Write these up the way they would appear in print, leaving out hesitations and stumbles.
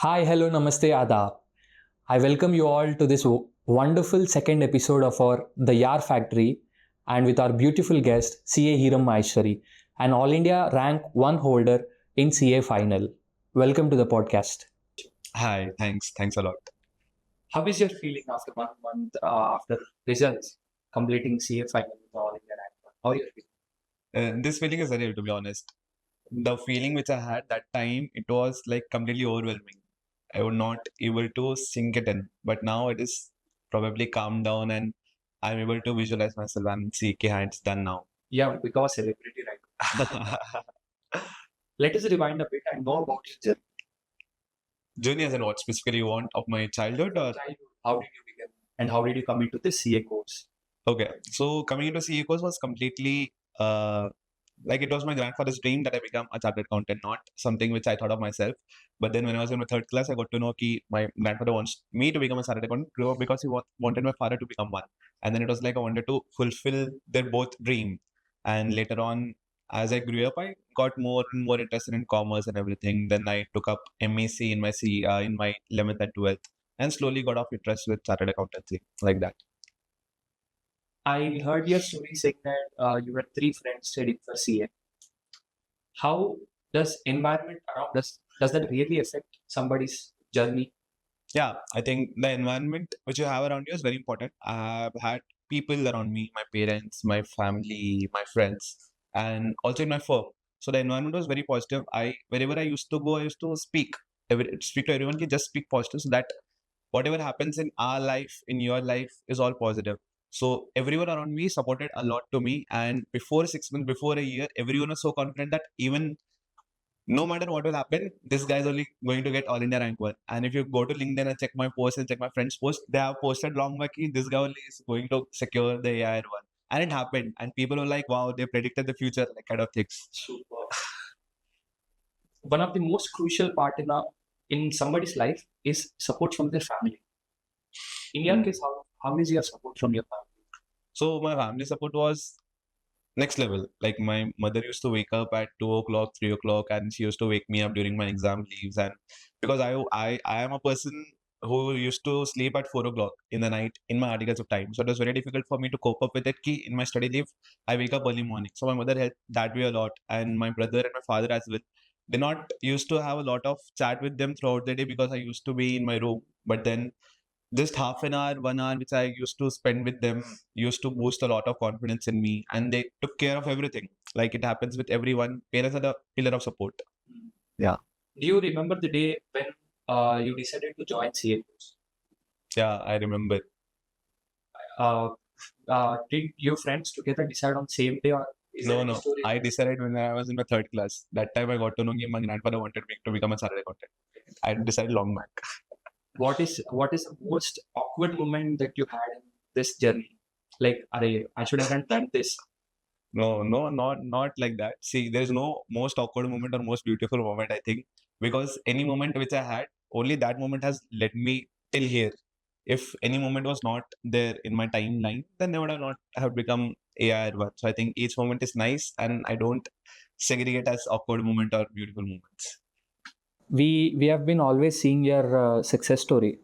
Hi, hello, namaste, adab. I welcome you all to this wonderful second episode of our the YAR Factory and with our beautiful guest CA Herambh Maheshwari, an All India rank 1 holder in CA final. Welcome to the podcast. Hi, thanks a lot. How is your feeling after 1 month after results completing CA final with All India rank 1? How are you feeling? This feeling is surreal, to be honest. The feeling which I had that time, it was like completely overwhelming. I was not able to sink it in, but now it is probably calmed down and I'm able to visualize myself and see, okay, it's done now. Yeah, become a celebrity right now. Let us rewind a bit and know about your journey. Journey as in what specifically you want of my childhood or? How did you begin and how did you come into the CA course? Okay, so coming into CA course was completely like it was my grandfather's dream that I become a chartered accountant, not something which I thought of myself. But then when I was in my third class, I got to know that my grandfather wants me to become a chartered accountant because he wanted my father to become one. And then it was like I wanted to fulfill their both dream. And later on, as I grew up, I got more and more interested in commerce and everything. Then I took up MEC in my in my 11th and 12th, and slowly got off interest with chartered accountancy like that. I heard your story saying that you had three friends studying for CA. How does environment around us, does that really affect somebody's journey? Yeah, I think the environment which you have around you is very important. I have had people around me, my parents, my family, my friends, and also in my firm. So the environment was very positive. Wherever I used to go, I used to speak to everyone, just speak positive, so that whatever happens in our life, in your life, is all positive. So everyone around me supported a lot to me, and before 6 months, before a year, everyone was so confident that even no matter what will happen, this guy is only going to get All India rank 1. And if you go to LinkedIn and check my post and check my friends' post, they have posted long back, this guy only is going to secure the AIR 1. And it happened. And people were like, wow, they predicted the future, like kind of things. Super. One of the most crucial part in somebody's life is support from their family. In your case, how is your support from your family? So my family support was next level. Like my mother used to wake up at 2 o'clock, 3 o'clock, and she used to wake me up during my exam leaves. And because I am a person who used to sleep at 4 o'clock in the night in my articles of time, so it was very difficult for me to cope up with it. Ki in my study leave, I wake up early morning. So my mother helped that way a lot, and my brother and my father as well. They not used to have a lot of chat with them throughout the day because I used to be in my room. But then just half an hour, 1 hour, which I used to spend with them, used to boost a lot of confidence in me, and they took care of everything. Like it happens with everyone. Parents are the pillar of support. Yeah. Do you remember the day when you decided to join CA course? Yeah, I remember. Uh, did your friends together decide on same day or is there any No. story? I decided when I was in my third class. That time I got to know that my grandfather wanted me to become a chartered accountant. I decided long back. What is the most awkward moment that you had in this journey? Like, I should have done this. No, not like that. See, there is no most awkward moment or most beautiful moment, I think, because any moment which I had, only that moment has led me till here. If any moment was not there in my timeline, then they would have not have become AIR1. So I think each moment is nice, and I don't segregate as awkward moment or beautiful moments. We have been always seeing your success story.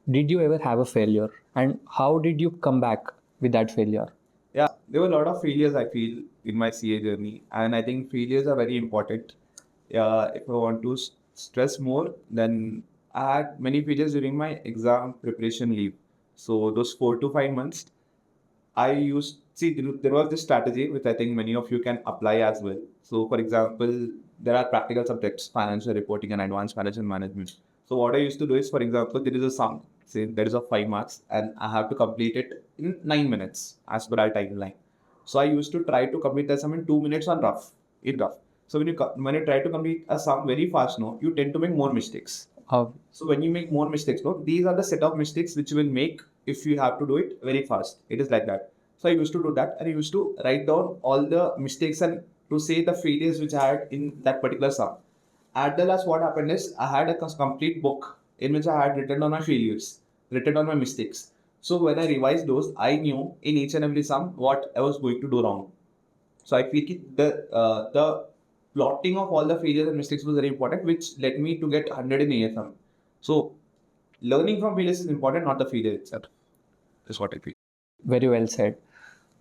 Did you ever have a failure, and how did you come back with that failure? Yeah, there were a lot of failures I feel in my CA journey, and I think failures are very important. If I want to stress more, then I had many failures during my exam preparation leave. So those 4 to 5 months, I used see there was this strategy which I think many of you can apply as well. So for example, there are practical subjects, financial reporting and advanced financial management. So what I used to do is, for example, there is a sum, say there is a 5 marks, and I have to complete it in 9 minutes as per our timeline. So I used to try to complete the sum in 2 minutes on rough. So when you try to complete a sum very fast, no, you tend to make more mistakes. How? So when you make more mistakes, no, these are the set of mistakes which you will make if you have to do it very fast. It is like that. So I used to do that, and I used to write down all the mistakes and to say the failures which I had in that particular sum. At the last, what happened is I had a complete book in which I had written down my failures, written down my mistakes. So when I revised those, I knew in each and every sum what I was going to do wrong. So I feel the plotting of all the failures and mistakes was very important, which led me to get 100 in ASM. So learning from failures is important, not the failure itself. Is what I feel. Very well said.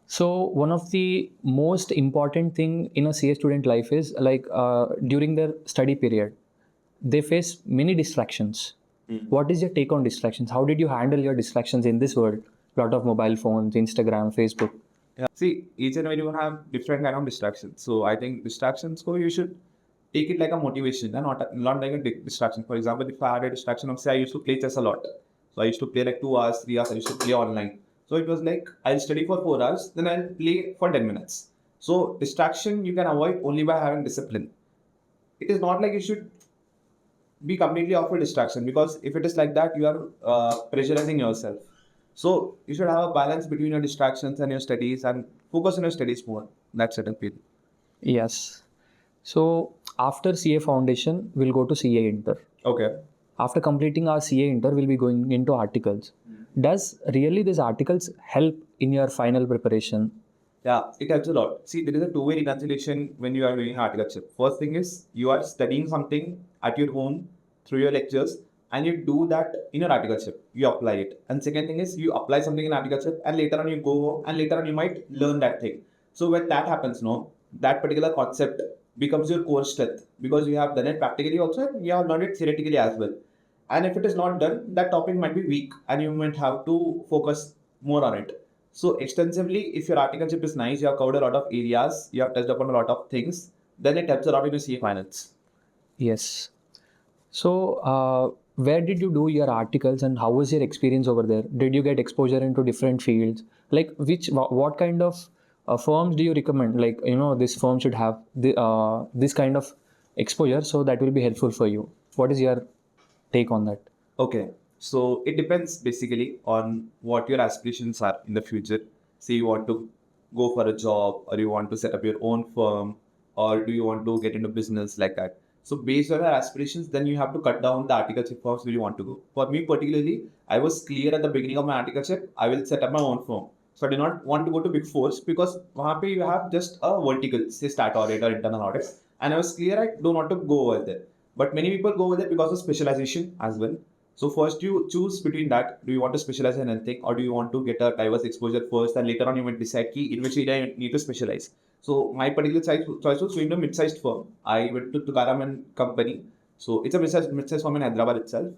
So one of the most important thing in a CA student life is like during their study period, they face many distractions. What is your take on distractions? How did you handle your distractions in this world? Lot of mobile phones, Instagram, Facebook. Yeah. See, each and everyone have different kind of distractions. So I think distractions, so you should take it like a motivation and not like a distraction. For example, if I had a distraction of say I used to play chess a lot. So I used to play like 2 hours, 3 hours, I used to play online. So it was like I'll study for 4 hours, then I'll play for 10 minutes. So distraction you can avoid only by having discipline. It is not like you should be completely off with distraction, because if it is like that, you are pressurizing yourself. So you should have a balance between your distractions and your studies and focus on your studies more. That's it, I feel. Yes. So after CA foundation, we'll go to CA Inter. Okay. After completing our CA Inter, we'll be going into articles. Does really these articles help in your final preparation? Yeah, it helps a lot. See, there is a two-way reconciliation when you are doing articleship. First thing is you are studying something at your home through your lectures, and you do that in your articleship. You apply it. And second thing is you apply something in articleship, and later on you go home, and later on you might learn that thing. So when that happens, no, that particular concept becomes your core strength, because you have done it practically also, and you have learned it theoretically as well. And if it is not done, that topic might be weak, and you might have to focus more on it. So extensively, if your articleship is nice, you have covered a lot of areas, you have touched upon a lot of things, then it helps a lot in your CA finals. Yes. So where did you do your articles and how was your experience over there? Did you get exposure into different fields? Like what kind of firms do you recommend? Like, this firm should have this kind of exposure, so that will be helpful for you. What is your take on that? Okay, so it depends basically on what your aspirations are in the future. Say you want to go for a job, or you want to set up your own firm, or do you want to get into business like that. So based on your aspirations, then you have to cut down the articleship firms where you want to go. For me particularly, I was clear at the beginning of my articleship, I will set up my own firm. So I did not want to go to Big Fours, because वहाँ पे you have just a vertical, say stat audit or internal audit. And I was clear I don't want to go over there. But many people go over there because of specialization as well. So first you choose between that. Do you want to specialize in anything, or do you want to get a diverse exposure first, and later on you might decide key in which area you need to specialize. So my particular choice was going to a mid-sized firm. I went to Tukaram and Company. So it's a mid-sized firm in Hyderabad itself.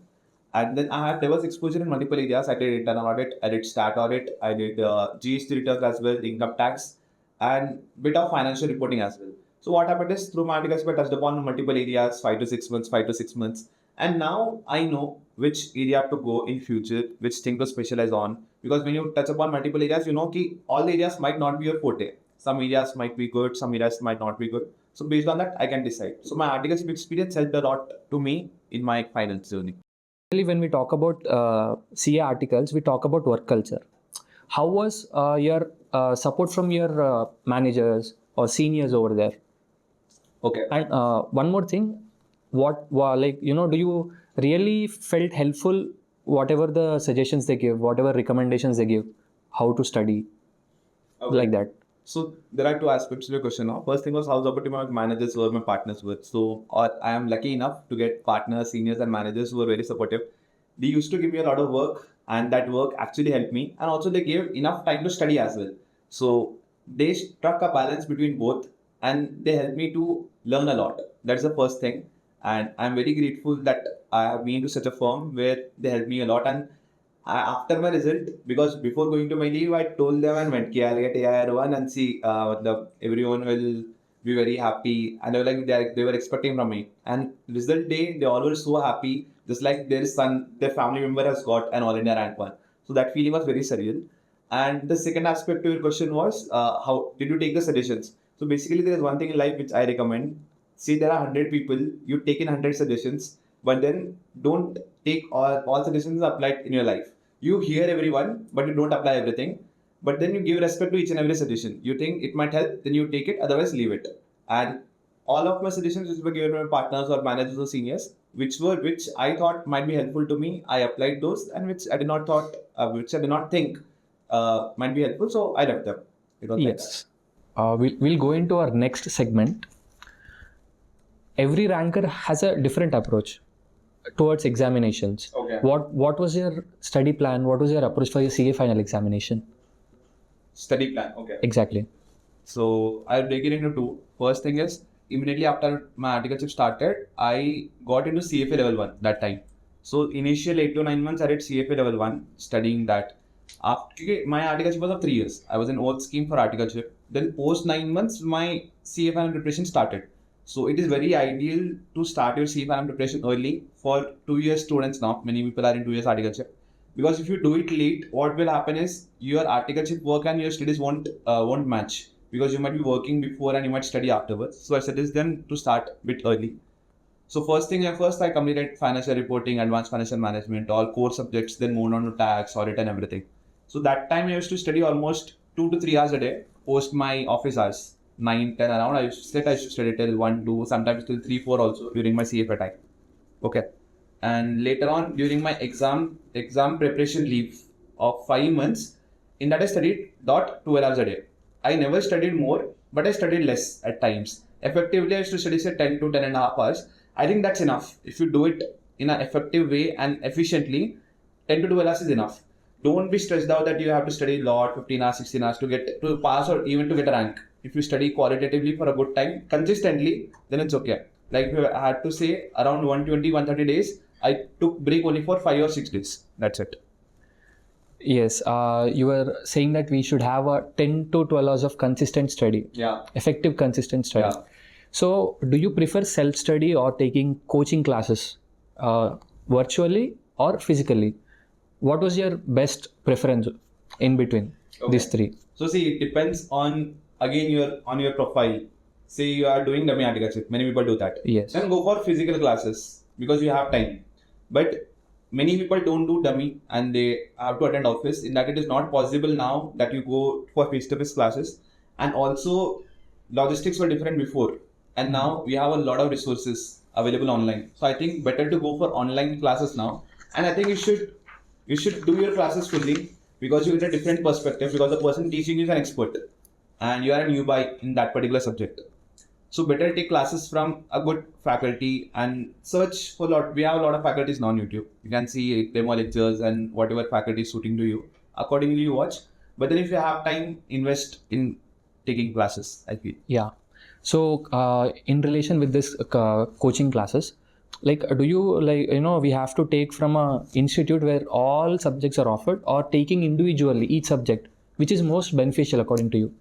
And then I had diverse exposure in multiple areas. I did internal audit, I did stat audit, I did GST returns as well, income tax, and bit of financial reporting as well. So what happened is through my articles, I touched upon multiple areas, 5 to 6 months, 5 to 6 months. And now I know which area to go in future, which thing to specialize on. Because when you touch upon multiple areas, you know ki all areas might not be your forte. Some areas might be good, some areas might not be good. So based on that, I can decide. So my articles experience helped a lot to me in my finance journey. When we talk about CA articles, we talk about work culture. How was your support from your managers or seniors over there? Okay. And one more thing, do you really felt helpful whatever the suggestions they give, whatever recommendations they give, how to study, like that? So there are two aspects to your question now. First thing was how supportive my managers were, my partners were. So I am lucky enough to get partners, seniors, and managers who were very supportive. They used to give me a lot of work, and that work actually helped me. And also they gave enough time to study as well. So they struck a balance between both, and they helped me to learn a lot. That's the first thing. And I'm very grateful that I have been to such a firm where they helped me a lot. And after my result, because before going to my leave, I told them and went, I'll get AIR1 and see, everyone will be very happy. And they were like, they were expecting from me. And result day, they all were so happy, just like their son, their family member has got an All India rank one. So that feeling was very surreal. And the second aspect to your question was, how did you take the suggestions? So basically, there is one thing in life which I recommend. See, there are 100 people, you take in 100 suggestions, but then don't take all suggestions applied in your life. You hear everyone, but you don't apply everything. But then you give respect to each and every suggestion. You think it might help, then you take it, otherwise leave it. And all of my suggestions which were given by my partners or managers or seniors, which I thought might be helpful to me, I applied those, and which I did not think might be helpful, so I left them. Yes. We'll go into our next segment. Every ranker has a different approach. towards examinations. Okay. What was your study plan? What was your approach for your CA final examination? Study plan. Okay. Exactly. So I'll break it into two. First thing is immediately after my articleship started, I got into CFA level 1 that time. So initial 8 to 9 months I did CFA level 1 studying that. After my articleship was of 3 years. I was in old scheme for articleship. Then post 9 months my CA final preparation started. So it is very ideal to start your CA final preparation early for 2 years students now. Many people are in 2 years articleship. Because if you do it late, what will happen is your articleship work and your studies won't match, because you might be working before and you might study afterwards. So I suggest them to start a bit early. So first I completed financial reporting, advanced financial management, all core subjects, then moved on to tax, audit and everything. So that time I used to study almost 2 to 3 hours a day post my office hours. 9, 10 around, I used to study till 1, 2, sometimes till 3, 4 also during my CFA time. Okay. And later on during my exam preparation leave of 5 months, in that I studied 12 hours a day. I never studied more, but I studied less at times. Effectively, I used to study say 10 to 10 and a half hours. I think that's enough. If you do it in an effective way and efficiently, 10 to 12 hours is enough. Don't be stressed out that you have to study a lot, 15 hours, 16 hours to pass or even to get a rank. If you study qualitatively for a good time, consistently, then it's okay. Like if I had to say around 120, 130 days, I took break only for 5 or 6 days. That's it. Yes, you were saying that we should have a 10 to 12 hours of consistent study. Yeah. Effective consistent study. Yeah. So do you prefer self-study or taking coaching classes virtually or physically? What was your best preference in between these three? So see, it depends on again your profile. Say you are doing dummy articleship. Many people do that. Yes. Then go for physical classes because you have time. But many people don't do dummy and they have to attend office. In that it is not possible now that you go for face-to-face classes. And also logistics were different before. And now we have a lot of resources available online. So I think better to go for online classes now. And I think you should do your classes fully because you get a different perspective because the person teaching you is an expert and you are a newbie in that particular subject. So better take classes from a good faculty and search for a lot. We have a lot of faculties now on YouTube. You can see demo lectures and whatever faculty is suiting to you. Accordingly you watch. But then if you have time, invest in taking classes, I feel. Yeah. So in relation with this coaching classes, like do you we have to take from a institute where all subjects are offered or taking individually each subject, which is most beneficial according to you?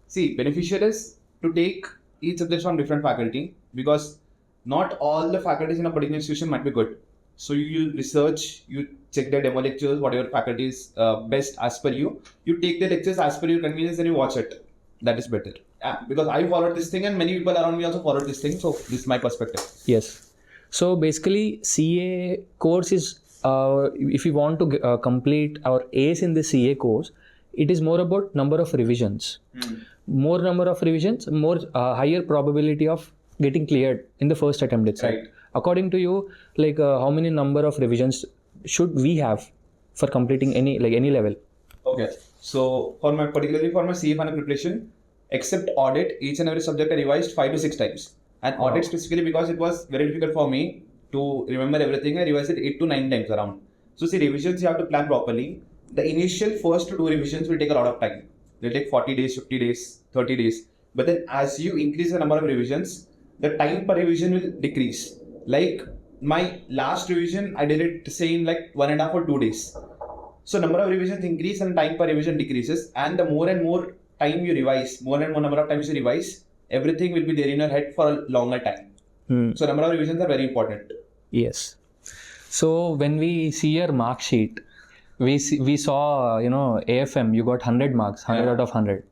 See, beneficial is to take each subject from different faculty because not all the faculties in a particular institution might be good. So you research, you check their demo lectures, whatever faculty is best as per you. You take the lectures as per your convenience and you watch it. That is better. Yeah, because I followed this thing and many people around me also followed this thing. So this is my perspective. Yes. So basically CA course is, if you want to complete our A's in the CA course, it is more about number of revisions. More number of revisions, more higher probability of getting cleared in the first attempt itself. Right. According to you, like how many number of revisions should we have for completing any level? Okay. So particularly for my CA final preparation, except audit, each and every subject I revised 5 to 6 times. And audit specifically because it was very difficult for me to remember everything, I revised it 8 to 9 times around. So see, revisions you have to plan properly. The initial first 2 revisions will take a lot of time. They'll take 40 days, 50 days, 30 days. But then as you increase the number of revisions, the time per revision will decrease. Like my last revision, I did it say in like 1.5 or 2 days. So number of revisions increase and time per revision decreases. And the more and more time you revise, more and more number of times you revise, everything will be there in your head for a longer time. So number of revisions are very important. Yes. So when we see your mark sheet, we saw AFM, you got 100 marks, 100 out of 100.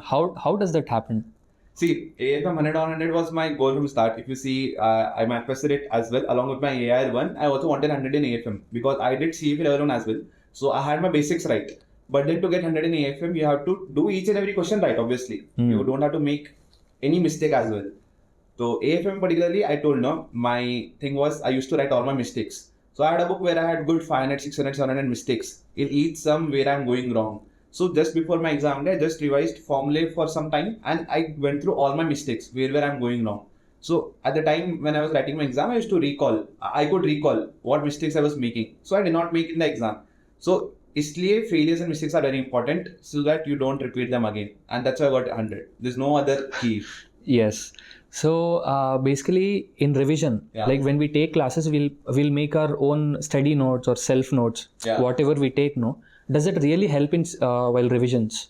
How does that happen? See, AFM 100 on 100 was my goal from start. If you see, I manifested it as well along with my AIR1. I also wanted 100 in AFM because I did CFA level 1 as well. So I had my basics right. But then to get 100 in AFM, you have to do each and every question right, obviously. You don't have to make any mistake as well. So AFM particularly, I told no, my thing was I used to write all my mistakes. So I had a book where I had good 500, 600, 700 mistakes in each sum where I'm going wrong. So just before my exam day, I just revised formulae for some time and I went through all my mistakes where I'm going wrong. So at the time when I was writing my exam, I could recall what mistakes I was making. So I did not make in the exam. So इसलिए failures and mistakes are very important so that you don't repeat them again. And that's why I got 100. There's no other key. Yes. So basically, in revision, Yeah. like when we take classes, we'll make our own study notes or self notes, Yeah. whatever we take. No, does it really help in while revisions?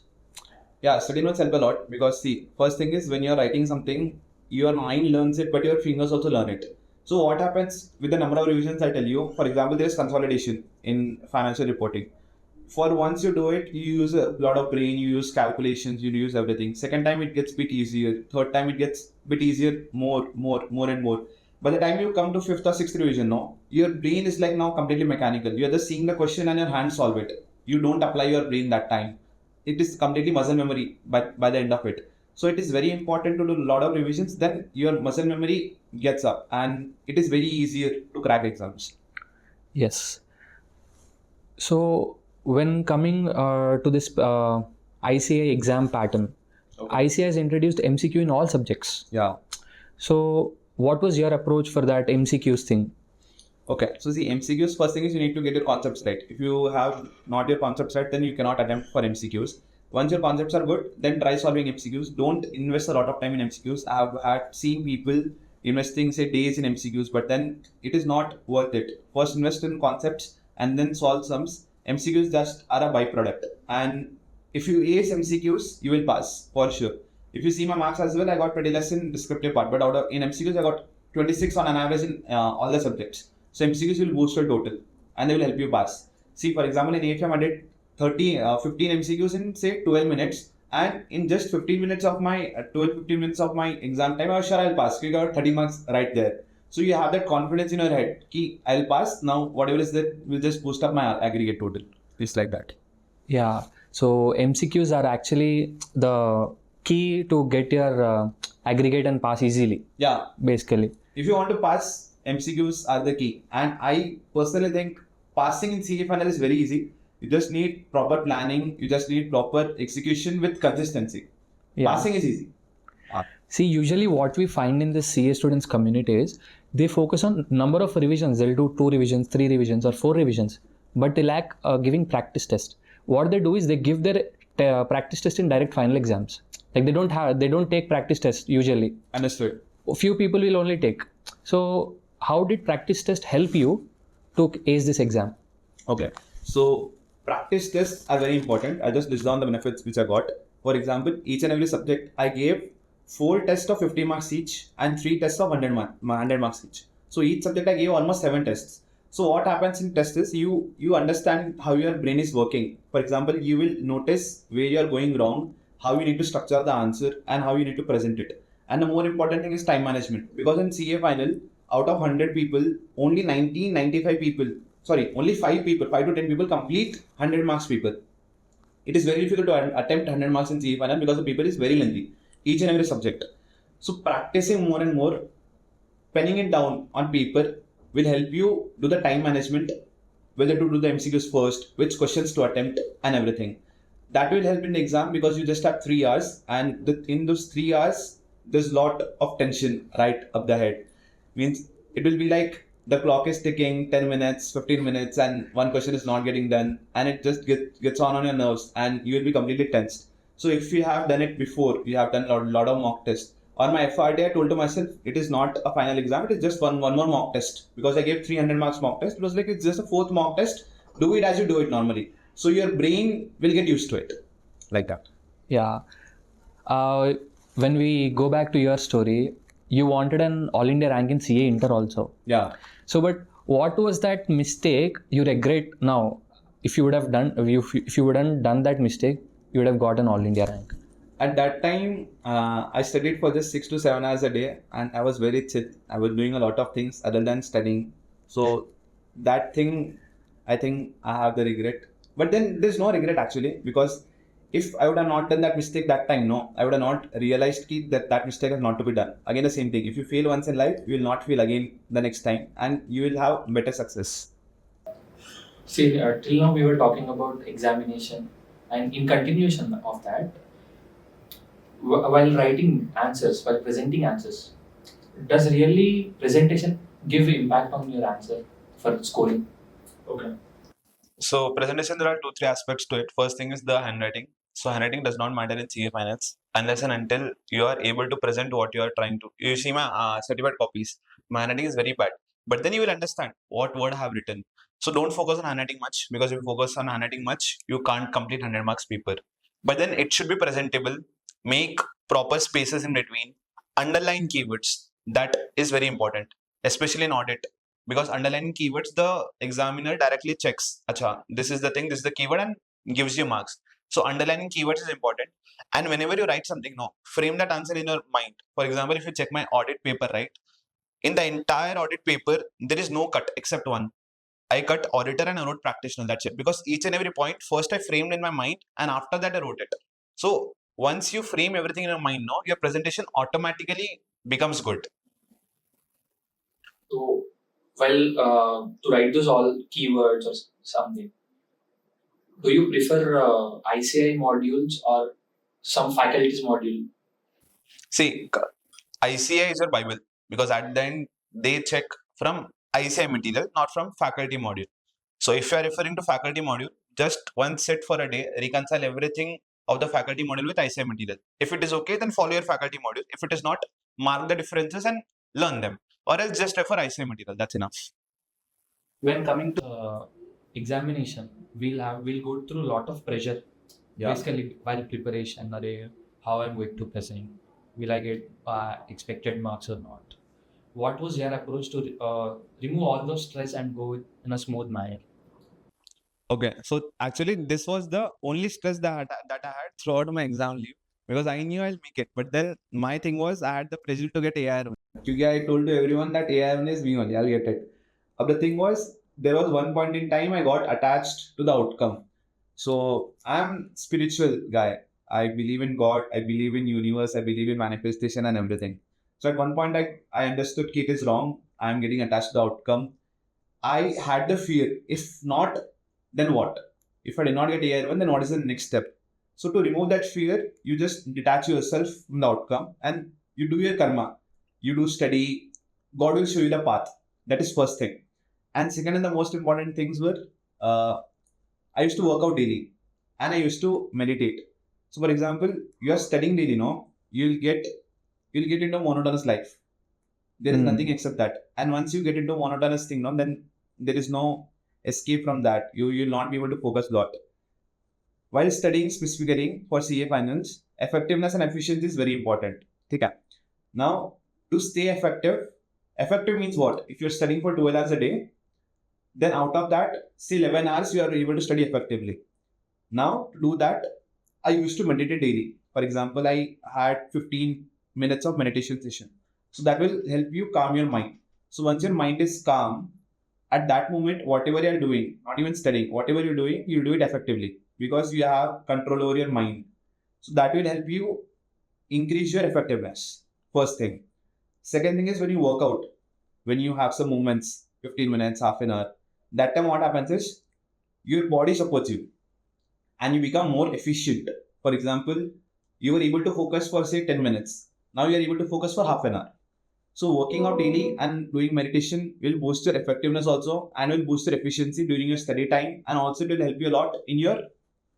Yeah, study notes help a lot because see, first thing is when you're writing something, your mind learns it, but your fingers also learn it. So what happens with the number of revisions I tell you? For example, there's consolidation in financial reporting. For once you do it, you use a lot of brain, you use calculations, you use everything. Second time it gets a bit easier. Third time it gets a bit easier, more and more. By the time you come to fifth or sixth revision, no, your brain is like now completely mechanical. You're just seeing the question and your hands solve it. You don't apply your brain that time. It is completely muscle memory by the end of it. So it is very important to do a lot of revisions. Then your muscle memory gets up, and it is very easier to crack exams. Yes. So when coming to this ICI exam pattern, Okay. ICI has introduced MCQ in all subjects. Yeah. So what was your approach for that MCQs thing? Okay, so the MCQs, first thing is you need to get your concepts right. If you have not your concepts right, then you cannot attempt for MCQs. Once your concepts are good, then try solving MCQs. Don't invest a lot of time in MCQs. I've had seen people investing say days in MCQs, but then it is not worth it. First invest in concepts and then solve sums. MCQs just are a byproduct. And if you ace MCQs, you will pass for sure. If you see my marks as well, I got pretty less in descriptive part, but in MCQs I got 26 on an average in all the subjects. So MCQs will boost your total and they will help you pass. See, for example, in AFM, I did 15 MCQs in say 12 minutes, and in just 15 minutes of my 15 minutes of my exam time, I was sure I'll pass. We got 30 marks right there. So you have that confidence in your head. Ki, I'll pass. Now, whatever is that will just boost up my aggregate total. It's like that. Yeah. So MCQs are actually the key to get your aggregate and pass easily. Yeah. Basically. If you want to pass, MCQs are the key. And I personally think passing in CA final is very easy. You just need proper planning. You just need proper execution with consistency. Yeah. Passing is easy. See, usually what we find in the CA students community is they focus on number of revisions. They'll do 2 revisions, 3 revisions or 4 revisions, but they lack giving practice test. What they do is they give their practice test in direct final exams. Like they don't take practice test usually. Understood. A few people will only take. So how did practice test help you to ace this exam? Okay. So practice tests are very important. I just list down the benefits which I got. For example, each and every subject I gave 4 tests of 50 marks each and 3 tests of 100 marks each. So each subject I gave almost 7 tests. So what happens in tests is you understand how your brain is working. For example, you will notice where you are going wrong, how you need to structure the answer, and how you need to present it. And the more important thing is time management. Because in CA final, out of 100 people, only 95 people, only 5 to 10 people complete 100 marks paper. It is very difficult to attempt 100 marks in CA final because the paper is very lengthy, each and every subject. So practicing more and more, penning it down on paper will help you do the time management, whether to do the MCQs first, which questions to attempt, and everything. That will help in the exam because you just have 3 hours, and in those 3 hours, there's a lot of tension right up the head. Means it will be like the clock is ticking 10 minutes, 15 minutes, and one question is not getting done, and it just gets on your nerves, and you will be completely tensed. So if you have done it before, you have done a lot of mock tests. On my FRD, I told to myself, it is not a final exam, it is just one more mock test. Because I gave 300 marks mock test, it was like it's just a 4th mock test. Do it as you do it normally. So your brain will get used to it. Like that. Yeah. When we go back to your story, you wanted an all India rank in CA Inter also. Yeah. So, but what was that mistake you regret now? If you would have done, if you wouldn't done that mistake, you would have got an all India rank. At that time, I studied for just 6 to 7 hours a day, and I was very chill. I was doing a lot of things other than studying. So that thing, I think I have the regret. But then there's no regret actually, because if I would have not done that mistake that time, I would have not realized that mistake is not to be done. Again, the same thing. If you fail once in life, you will not fail again the next time, and you will have better success. See, till now we were talking about examination, and in continuation of that, while writing answers, while presenting answers, Does really presentation give impact on your answer for scoring? Okay. So presentation, there are 2-3 aspects to it. First thing is the handwriting. So handwriting does not matter in CA finance unless and until you are able to present what you are trying to. You see my certified copies. My handwriting is very bad, but then you will understand what word I have written. So don't focus on handwriting much, because if you focus on handwriting much, you can't complete 100 marks paper. But then it should be presentable. Make proper spaces in between. Underline keywords. That is very important, especially in audit, because underlining keywords, the examiner directly checks, acha, this is the thing, this is the keyword, and gives you marks. So underlining keywords is important. And whenever you write something, no, frame that answer in your mind. For example, if you check my audit paper, right, in the entire audit paper, there is no cut except one. I cut auditor and I wrote practitioner. That's it. Because each and every point, first I framed in my mind, and after that I wrote it. So once you frame everything in your mind, no, your presentation automatically becomes good. So, well, to write those all keywords or something, do you prefer ICI modules or some faculties module? See, ICI is your Bible, because at the end they check from ICI material, not from faculty module. So if you are referring to faculty module, just one sit for a day, reconcile everything of the faculty module with ICI material. If it is okay, then follow your faculty module. If it is not, mark the differences and learn them, or else just refer ICI material. That's enough. When coming to examination, we'll go through a lot of pressure. Yeah. Basically, while preparation, how I'm going to present, will I get expected marks or not? What was your approach to remove all those stress and go in a smooth manner? Okay, so actually this was the only stress that I had throughout my exam leave, because I knew I'll make it. But then my thing was I had the pressure to get AIR1. Because I told to everyone that AIR1 is me only, I'll get it. But the thing was, there was one point in time I got attached to the outcome. So I'm spiritual guy. I believe in God, I believe in universe, I believe in manifestation and everything. So at one point I understood it is wrong. I'm getting attached to the outcome. I had the fear. If not, then what? If I did not get AR1, then what is the next step? So to remove that fear, you just detach yourself from the outcome and you do your karma. You do study. God will show you the path. That is first thing. And second, and the most important things were, I used to work out daily and I used to meditate. So for example, you are studying daily, no? You'll get into a monotonous life. There is nothing except that. And once you get into a monotonous thing, no, then there is no escape from that. You will not be able to focus a lot. While studying specifically for CA finance, effectiveness and efficiency is very important. Okay. Now, to stay effective means what? If you're studying for 12 hours a day, then out of that, say 11 hours, you are able to study effectively. Now, to do that, I used to meditate daily. For example, I had 15 minutes of meditation session. So that will help you calm your mind. So once your mind is calm, at that moment, whatever you're doing, not even studying, whatever you're doing, you do it effectively because you have control over your mind. So that will help you increase your effectiveness. First thing. Second thing is when you work out, when you have some movements, 15 minutes, half an hour, that time what happens is your body supports you and you become more efficient. For example, you were able to focus for say 10 minutes. Now you are able to focus for half an hour. So working out daily and doing meditation will boost your effectiveness also and will boost your efficiency during your study time, and also it will help you a lot in your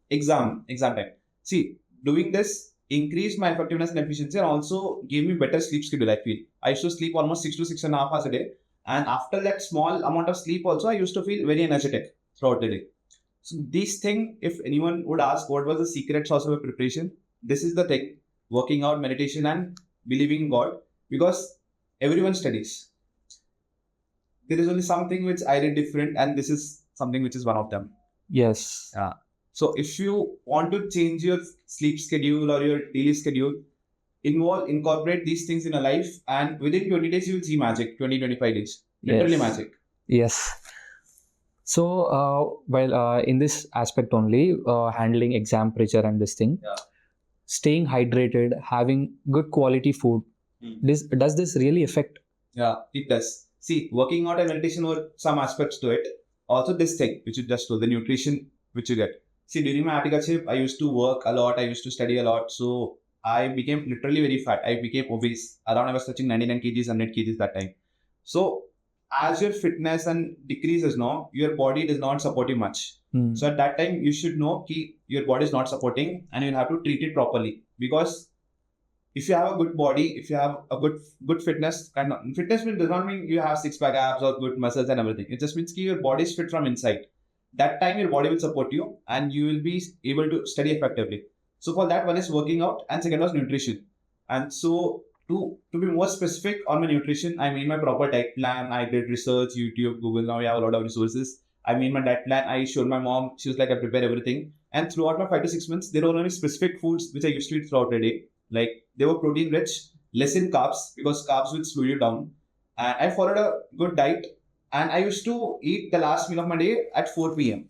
exam time. See, doing this increased my effectiveness and efficiency and also gave me better sleep schedule, I feel. I used to sleep almost 6 to 6.5 hours a day. And after that small amount of sleep also, I used to feel very energetic throughout the day. So this thing, if anyone would ask what was the secret sauce of a preparation, this is the thing. Working out, meditation and believing in God. Because everyone studies. There is only something which I did different, and this is something which is one of them. Yes. Yeah. So if you want to change your sleep schedule or your daily schedule, incorporate these things in a life, and within 20 days you will see magic. 20-25 days, literally Yes. magic. Yes. So, in this aspect only, handling exam pressure and this thing, staying hydrated, having good quality food, does this really affect? Yeah, it does. See, working out and meditation were some aspects to it. Also, this thing which you just told, the nutrition which you get. See, during my Articleship, I used to work a lot. I used to study a lot. So I became literally very fat. I became obese. Around I was touching 99 kgs, 100 kgs that time. So as your fitness and decreases now, your body does not support you much. So at that time, you should know that your body is not supporting and you'll have to treat it properly. Because if you have a good body, if you have a good fitness, and fitness does not mean you have six-pack abs or good muscles and everything. It just means that your body is fit from inside. That time your body will support you and you will be able to study effectively. So for that, one is working out and second was nutrition. And so to be more specific on my nutrition, I made my proper diet plan. I did research, YouTube, Google. Now we have a lot of resources. I made my diet plan. I showed my mom. She was like, I prepare everything. And throughout my 5 to 6 months, there were only specific foods which I used to eat throughout the day. Like they were protein rich, less in carbs because carbs will slow you down. And I followed a good diet. And I used to eat the last meal of my day at 4 p.m.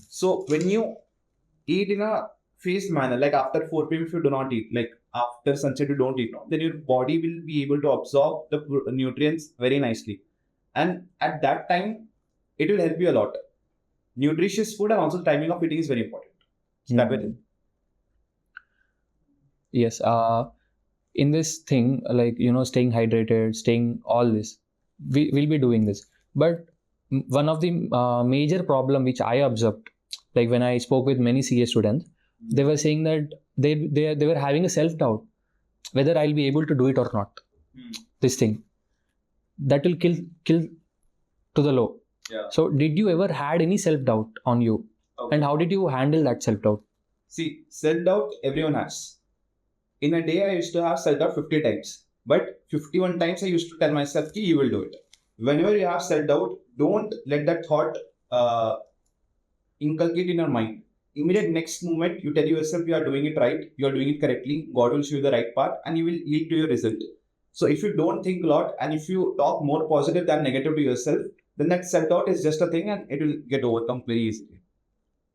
So when you eat in a phased manner, like after 4 p.m. if you do not eat, like after sunset you don't eat, no, then your body will be able to absorb the nutrients very nicely. And at that time, it will help you a lot. Nutritious food and also the timing of eating is very important. So that way. Yes. In this thing, like, staying hydrated, staying all this, we will be doing this. But one of the major problem which I observed, like when I spoke with many CA students, they were saying that they were having a self-doubt whether I'll be able to do it or not. This thing that will kill to the low. Yeah. So did you ever had any self-doubt on you? Okay. And how did you handle that self-doubt? See, self-doubt everyone has. In a day, I used to have self-doubt 50 times. But 51 times I used to tell myself that you will do it. Whenever you have self-doubt, don't let that thought inculcate in your mind. Immediate next moment, you tell yourself you are doing it right, you are doing it correctly, God will show you the right path and you will lead to your result. So if you don't think a lot and if you talk more positive than negative to yourself, then that self-doubt is just a thing and it will get overcome very easily.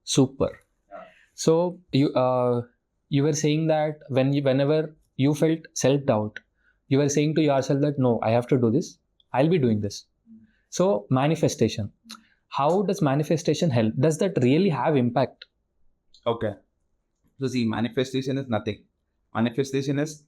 Super. Yeah. So you were saying that whenever you felt self-doubt, you were saying to yourself that no, I have to do this, I'll be doing this. So manifestation. How does manifestation help? Does that really have impact? Okay. So see, manifestation is nothing. Manifestation is,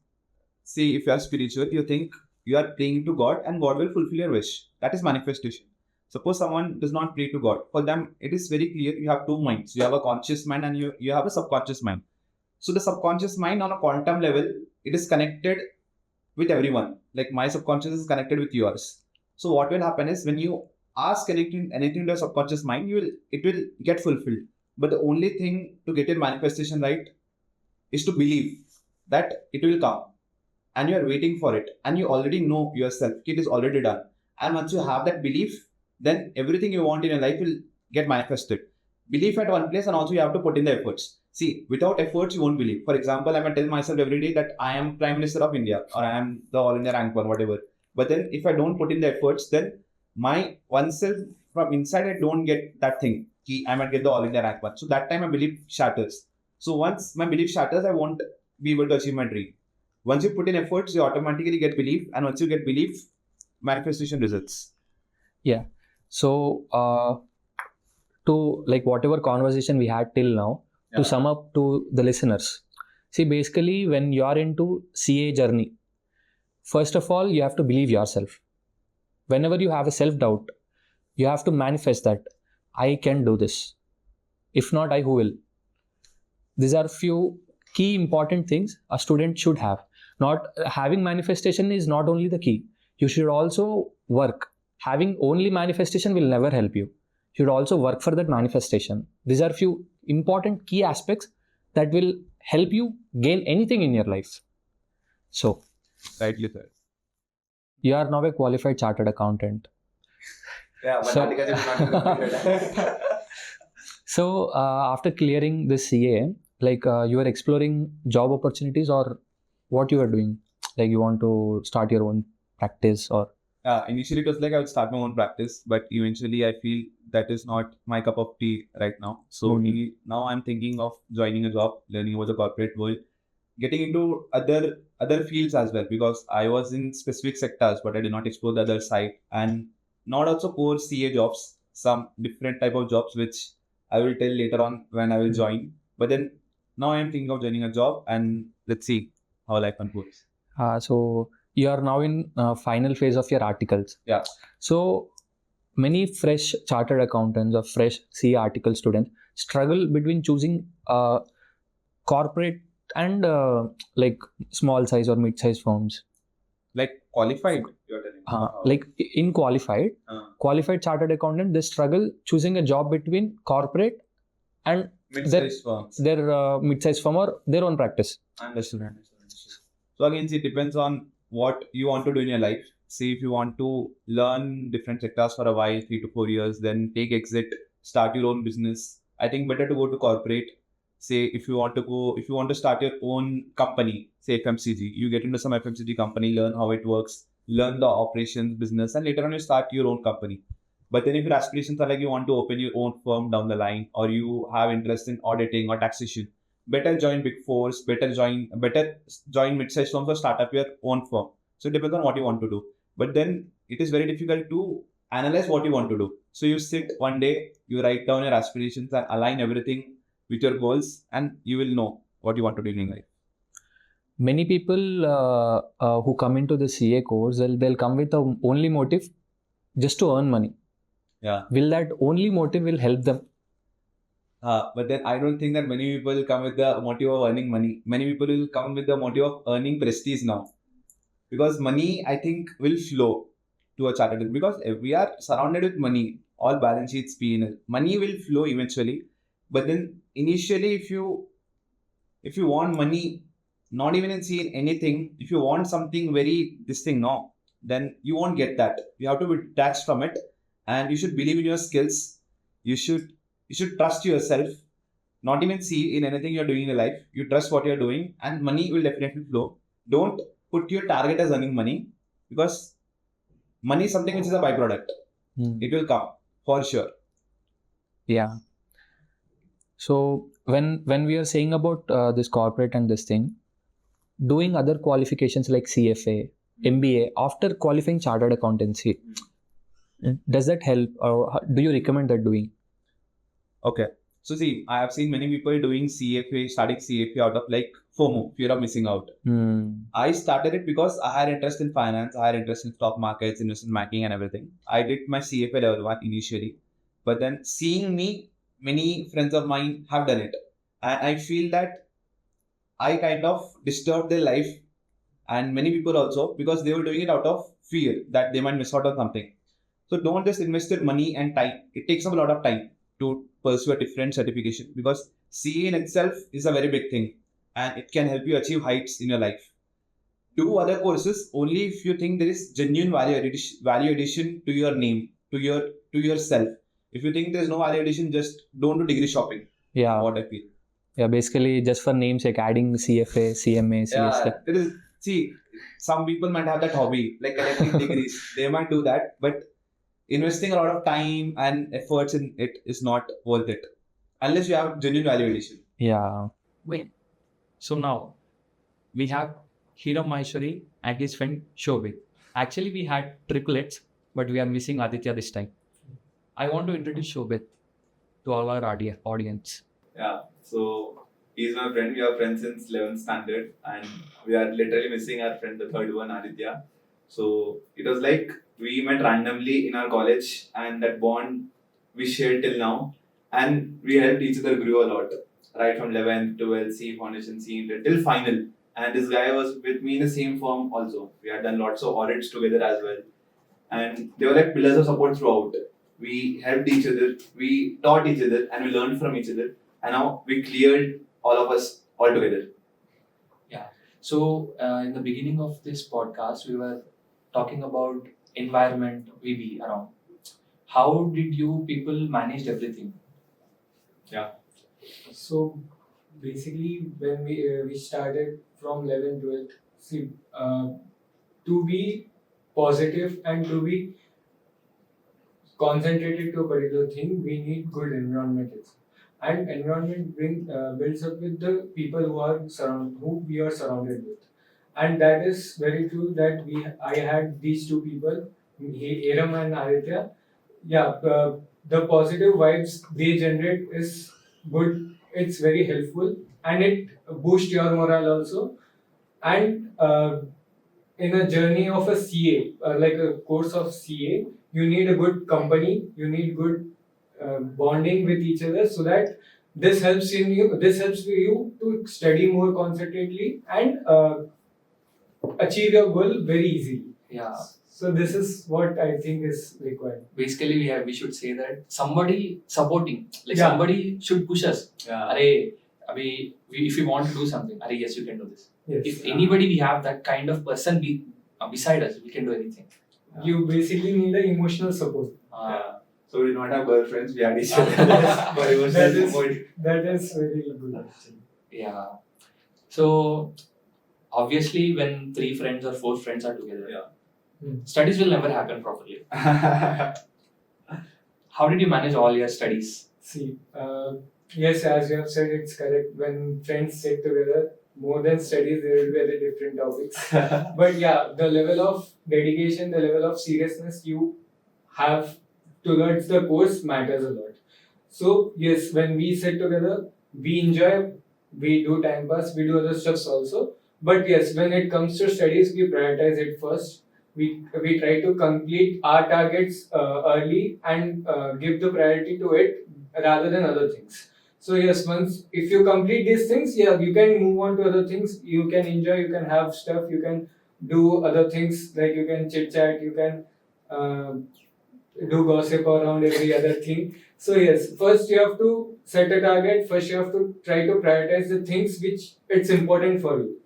see, if you are spiritual, you think you are praying to God and God will fulfill your wish. That is manifestation. Suppose someone does not pray to God. For them, it is very clear you have two minds. You have a conscious mind and you have a subconscious mind. So the subconscious mind on a quantum level, it is connected with everyone. Like my subconscious is connected with yours. So what will happen is when you ask anything to your subconscious mind, it will get fulfilled. But the only thing to get your manifestation right is to believe that it will come. And you are waiting for it. And you already know yourself, it is already done. And once you have that belief, then everything you want in your life will get manifested. Belief at one place and also you have to put in the efforts. See, without efforts, you won't believe. For example, I might tell myself every day that I am Prime Minister of India or I am the All India rank one, whatever. But then if I don't put in the efforts, then my oneself from inside, I don't get that thing. I might get the All India rank one. So that time my belief shatters. So once my belief shatters, I won't be able to achieve my dream. Once you put in efforts, you automatically get belief. And once you get belief, manifestation results. Yeah. So to like whatever conversation we had till now, to sum up to the listeners, see, basically when you are into CA journey, first of all, you have to believe yourself. Whenever you have a self-doubt, you have to manifest that I can do this. If not, who will? These are few key important things a student should have. Not having manifestation is not only the key. You should also work. Having only manifestation will never help you. You should also work for that manifestation. These are few important key aspects that will help you gain anything in your life. So, Rightly said. You are now a qualified chartered accountant. Yeah, but so after clearing this CA, like you are exploring job opportunities or what you are doing? Like you want to start your own practice or? Initially it was like I would start my own practice, but eventually I feel that is not my cup of tea right now. So now I'm thinking of joining a job, learning about the corporate world, getting into other fields as well, because I was in specific sectors, but I did not explore the other side, and not also core CA jobs, some different type of jobs, which I will tell later on when I will join. But then now I'm thinking of joining a job and let's see how life unfolds. So you are now in final phase of your articles. Yeah. So many fresh chartered accountants or fresh CA article students struggle between choosing corporate and like small size or mid size firms. Like qualified, you're telling me. Like in qualified chartered accountant, they struggle choosing a job between corporate and mid-sized firms. their mid-sized firm or their own practice. Understood. So again, see, it depends on what you want to do in your life. See, if you want to learn different sectors for a while, 3 to 4 years, then take exit, start your own business. I think better to go to corporate. Say if you want to start your own company, say FMCG, you get into some FMCG company, learn how it works, learn the operations, business, and later on you start your own company. But then if your aspirations are like you want to open your own firm down the line, or you have interest in auditing or taxation, better join big fours, better join mid-sized firms or start up your own firm. So it depends on what you want to do. But then it is very difficult to analyze what you want to do. So you sit one day, you write down your aspirations and align everything with your goals, and you will know what you want to do in life. Many people who come into the CA course, they'll come with the only motive just to earn money. Yeah. Will that only motive will help them? But then I don't think that many people come with the motive of earning money. Many people will come with the motive of earning prestige now. Because money, I think, will flow to a chartered, because we are surrounded with money, all balance sheets, P&L. Money will flow eventually. But then initially, if you want money, not even in seeing anything, if you want something very this thing, no, then you won't get that. You have to be detached from it, and you should believe in your skills. You should trust yourself. Not even see in anything you're doing in your life. You trust what you're doing, and money will definitely flow. Don't put your target as earning money, because money is something which is a byproduct. It will come for sure. Yeah. So when we are saying about this corporate and this thing, doing other qualifications like CFA, MBA after qualifying chartered accountancy, does that help, or do you recommend that doing? Okay. So see, I have seen many people doing CFA, starting CFA out of like FOMO, fear of missing out. I started it because I had interest in finance, I had interest in stock markets, investment banking and everything. I did my CFA level 1 initially. But then seeing me, many friends of mine have done it. And I feel that I kind of disturbed their life, and many people also, because they were doing it out of fear that they might miss out on something. So don't just invest your money and time. It takes up a lot of time to pursue a different certification, because CA in itself is a very big thing and it can help you achieve heights in your life. Do other courses only if you think there is genuine value addition to your name, to yourself. If you think there's no value addition, just don't do degree shopping. Yeah. What I feel. Yeah, basically just for namesake, adding CFA, CMA, CSA. Yeah, see, some people might have that hobby, like collecting degrees. They might do that, but investing a lot of time and efforts in it is not worth it unless you have genuine value addition. Yeah. Wait. So now we have Herambh Maheshwari and his friend Shobhit. Actually, we had triplets, but we are missing Aditya this time. I want to introduce Shobhit to all our audience. Yeah, so he's my friend. We are friends since 11th standard, and we are literally missing our friend, the third one, Aditya. So it was like we met randomly in our college, and that bond we shared till now, and we helped each other grow a lot, right from 11th, 12th, C foundation, C inter till final. And this guy was with me in the same firm also. We had done lots of audits together as well, and they were like pillars of support throughout. We helped each other, we taught each other, and we learned from each other. And now we cleared all of us all together. Yeah. So in the beginning of this podcast, we were talking about environment we be around. How did you people manage everything? So basically, when we started from 11th, 12th, see, to be positive and to be concentrated to a particular thing, we need good environment. And environment builds up with the people who we are surrounded with, and that is very true. That I had these two people, Heramb and Aditya. Yeah, the positive vibes they generate is good. It's very helpful, and it boosts your morale also. And in a journey of a CA, like a course of CA, you need a good company, you need good bonding with each other, so that this helps you to study more concentratedly and achieve your goal very easily. Yeah. So this is what I think is required. Basically, we should say that somebody supporting, like Yeah. somebody should push us. Yeah. Arey, if we want to do something, arey, yes, you can do this. Yes. If anybody we have that kind of person beside us, we can do anything. You basically need an emotional support. Yeah. So we did not have girlfriends, we had each other for That emotional is- support. That is very good actually. Yeah. So obviously, when 3 friends or 4 friends are together, Yeah. studies will never happen properly. How did you manage all your studies? See, yes, as you have said, it's correct. When friends sit together, more than studies, there will be other different topics. But yeah, the level of dedication, the level of seriousness you have towards the course matters a lot. So yes, when we sit together, we enjoy, we do time pass, we do other stuffs also. But yes, when it comes to studies, we prioritize it first. We try to complete our targets early and give the priority to it rather than other things. So yes, once if you complete these things, yeah, you can move on to other things. You can enjoy, you can have stuff, you can do other things, like you can chit chat, you can do gossip around every other thing. So yes, first you have to set a target. First you have to try to prioritize the things which it's important for you.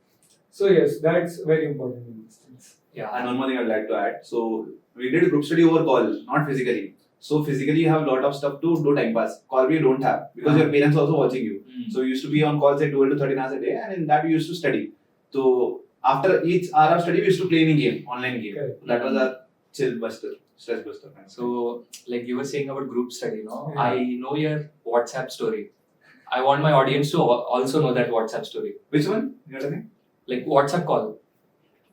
So yes, that's very important in these things. Yeah. And one more thing I'd like to add. So we did group study over call, not physically. So physically you have a lot of stuff to do time pass. Call we don't have because your parents are also watching you. So we used to be on calls like 12 to 13 hours a day, and in that we used to study. So after each hour of study, we used to play any game, online game. Correct. That was our chill buster, stress buster. So, like you were saying about group study, no? Yeah. I know your WhatsApp story. I want my audience to also know that WhatsApp story. Which one? You know what I mean? Like WhatsApp call.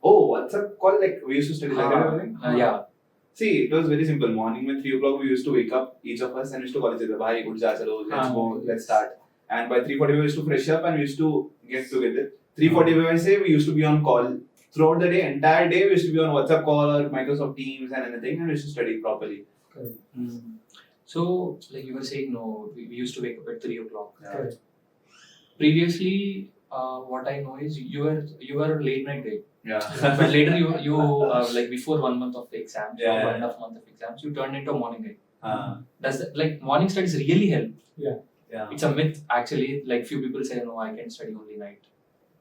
Oh, WhatsApp call, like we used to study like that and everything? Yeah. See, it was very simple. Morning when 3 o'clock we used to wake up, each of us, and we used to call each other, bhai, uth ja, chalo, let's go, let's start. And by 3:45 we used to fresh up and we used to get together. 3:45 I say we used to be on call. Throughout the day, entire day, we used to be on WhatsApp call or Microsoft Teams and anything, and we used to study properly. So, like you were saying, no, we used to wake up at 3 o'clock. Correct. Previously, what I know is you were a late night guy. Yeah. But later you like before 1 month of exams, Yeah, or yeah. 1.5 month of exams, you turned into a morning guy. Uh, Does that, like morning studies really help? yeah. It's a myth actually. Like few people say, no, I can study only night.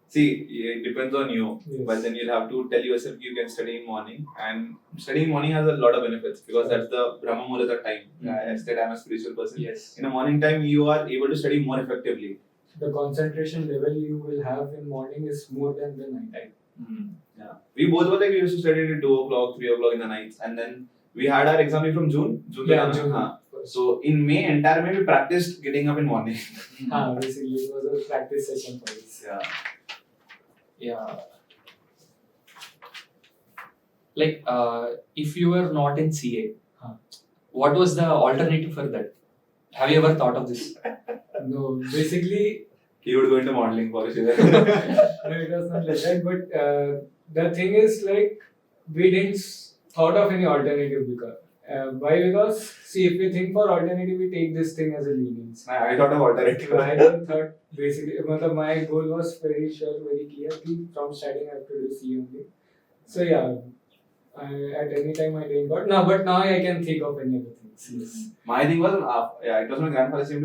See, it depends on you, Yes. but then you'll have to tell yourself you can study in morning, and studying morning has a lot of benefits because that's the Brahma Muhurta time. I said I'm a spiritual person. Yes. In the morning time, you are able to study more effectively. The concentration level you will have in morning is more than the night time. Yeah. We both were like, we used to study at 2 o'clock, 3 o'clock in the nights, and then we had our exam from June. Yeah, to June. Huh. So in May, entire May, we practiced getting up in morning. Basically, it was a practice session for us. Yeah. Yeah. Like if you were not in CA, what was the alternative for that? Have you ever thought of this? No, basically, He would go into modeling for sure. no, it was not like that. But the thing is, like, we didn't thought of any alternative because why? Because see, if we think for alternative, we take this thing as a lenience. I thought of alternative. I didn't thought basically, my goal was very sure, very clear. From starting, I have to do C only. So yeah, at any time I didn't got no, but now I can think of any other things. Yes. My thing was, it was my grandfather's dream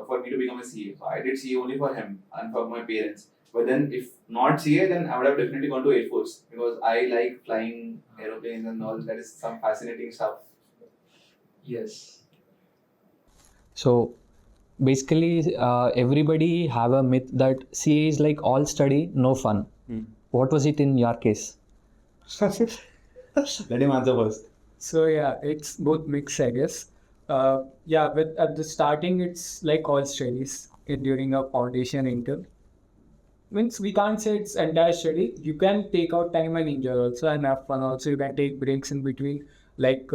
for me to become a CA. So I did CA only for him and for my parents. But then, if not CA, then I would have definitely gone to Air Force because I like flying aeroplanes and all. That is some fascinating stuff. Yes. So basically, everybody have a myth that CA is like all study, no fun. What was it in your case? Let him answer first. So yeah, it's both mixed, I guess. Yeah, but at the starting, it's like all studies during a foundation intern. Means we can't say it's entire study. You can take out time and enjoy also and have fun also. You can take breaks in between. Like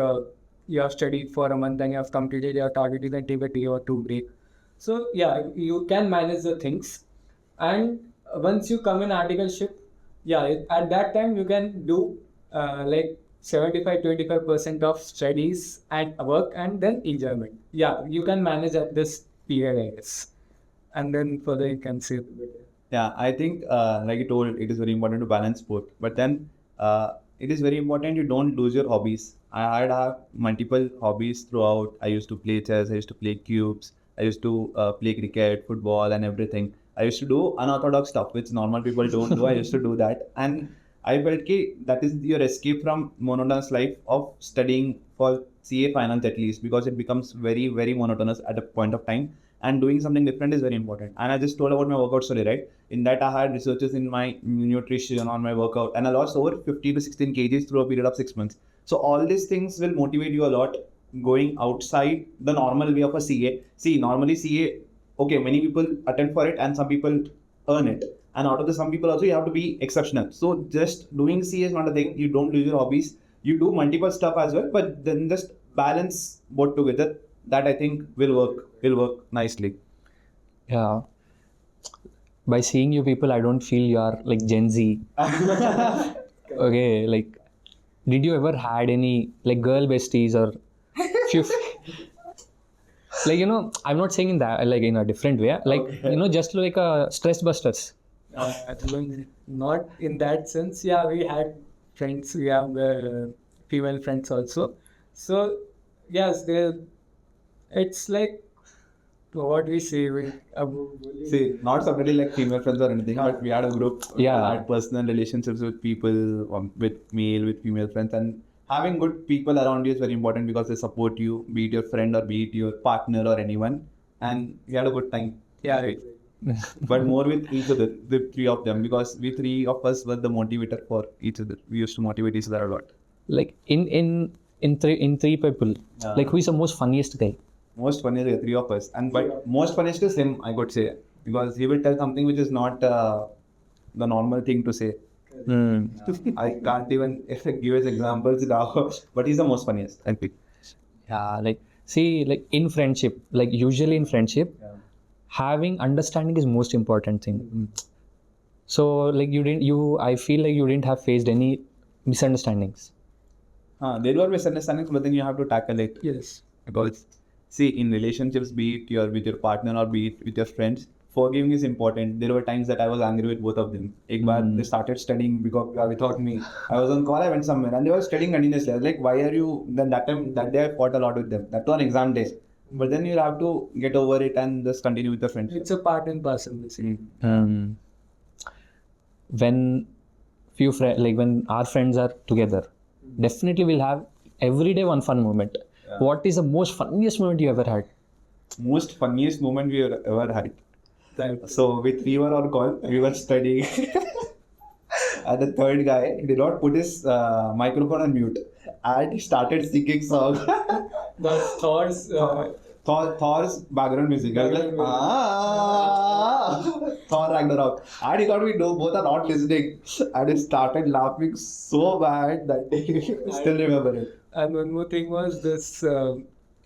you have studied for a month and you have completed your target, you can take a day or two break. So yeah, you can manage the things. And once you come in articleship, at that time you can do like 75-25% of studies and work and then enjoyment. Yeah, you can manage at this period, I guess. And then further you can see. Yeah, I think like you told, it is very important to balance both. But then it is very important you don't lose your hobbies. I had multiple hobbies throughout. I used to play chess, I used to play cubes, I used to play cricket, football, and everything. I used to do unorthodox stuff which normal people don't do. I used to do that, and I felt that is your escape from monotonous life of studying for CA finals at least, because it becomes very very monotonous at a point of time, and doing something different is very important. And I just told about my workout story, right? In that I had researches in my nutrition on my workout, and I lost over 50 to 16 kgs through a period of 6 months. So all these things will motivate you a lot going outside the normal way of a CA. See, normally CA, okay, many people attend for it and some people earn it. And out of the some people also, you have to be exceptional. So just doing CA is not a thing. You don't lose your hobbies. You do multiple stuff as well, but then just balance both together. That I think will work nicely. Yeah. By seeing you people, I don't feel you are like Gen Z. Okay, like, did you ever had any like girl besties or few like, you know, I'm not saying in that like in a different way, like, you know, just like a stress busters. Not in that sense. Yeah, we had friends. We have female friends also. So yes, it's like what we say. See, not separately like female friends or anything, but we had a group. Yeah. We had personal relationships with people, with male, with female friends, and having good people around you is very important because they support you, be it your friend or be it your partner or anyone, and we had a good time. Yeah, right. But more with each other, the three of them, because we three of us were the motivator for each other. We used to motivate each other a lot. Like in three people, Yeah. like who is the most funniest guy? Most funniest are the three of us, and but most funniest is him, I could say, because he will tell something which is not the normal thing to say. I can't even give his examples now, but he's the most funniest, I think. Yeah, like see, like in friendship, like usually in friendship, having understanding is most important thing. So like I feel like you didn't have faced any misunderstandings. There were misunderstandings, but then you have to tackle it. Yes. Because see, in relationships, be it with your partner or be it with your friends, forgiving is important. There were times that I was angry with both of them. Ek baar they started studying because without me. I was on call, I went somewhere and they were studying continuously. I was like, why are you? Then that day I fought a lot with them. That was on exam day. But then you'll have to get over it and just continue with the friendship. It's a part and parcel. When when our friends are together, definitely we'll have every day one fun moment. What is the most funniest moment you ever had? Most funniest moment we ever had. So with we were on call, we were studying, and the third guy did not put his microphone on mute, and he started singing song. That's Thor's. Thor's background music. I was like, Thor Ragnarok. And he thought we know both are not listening, and he started laughing so bad that day. Still remember it. And one more thing was this.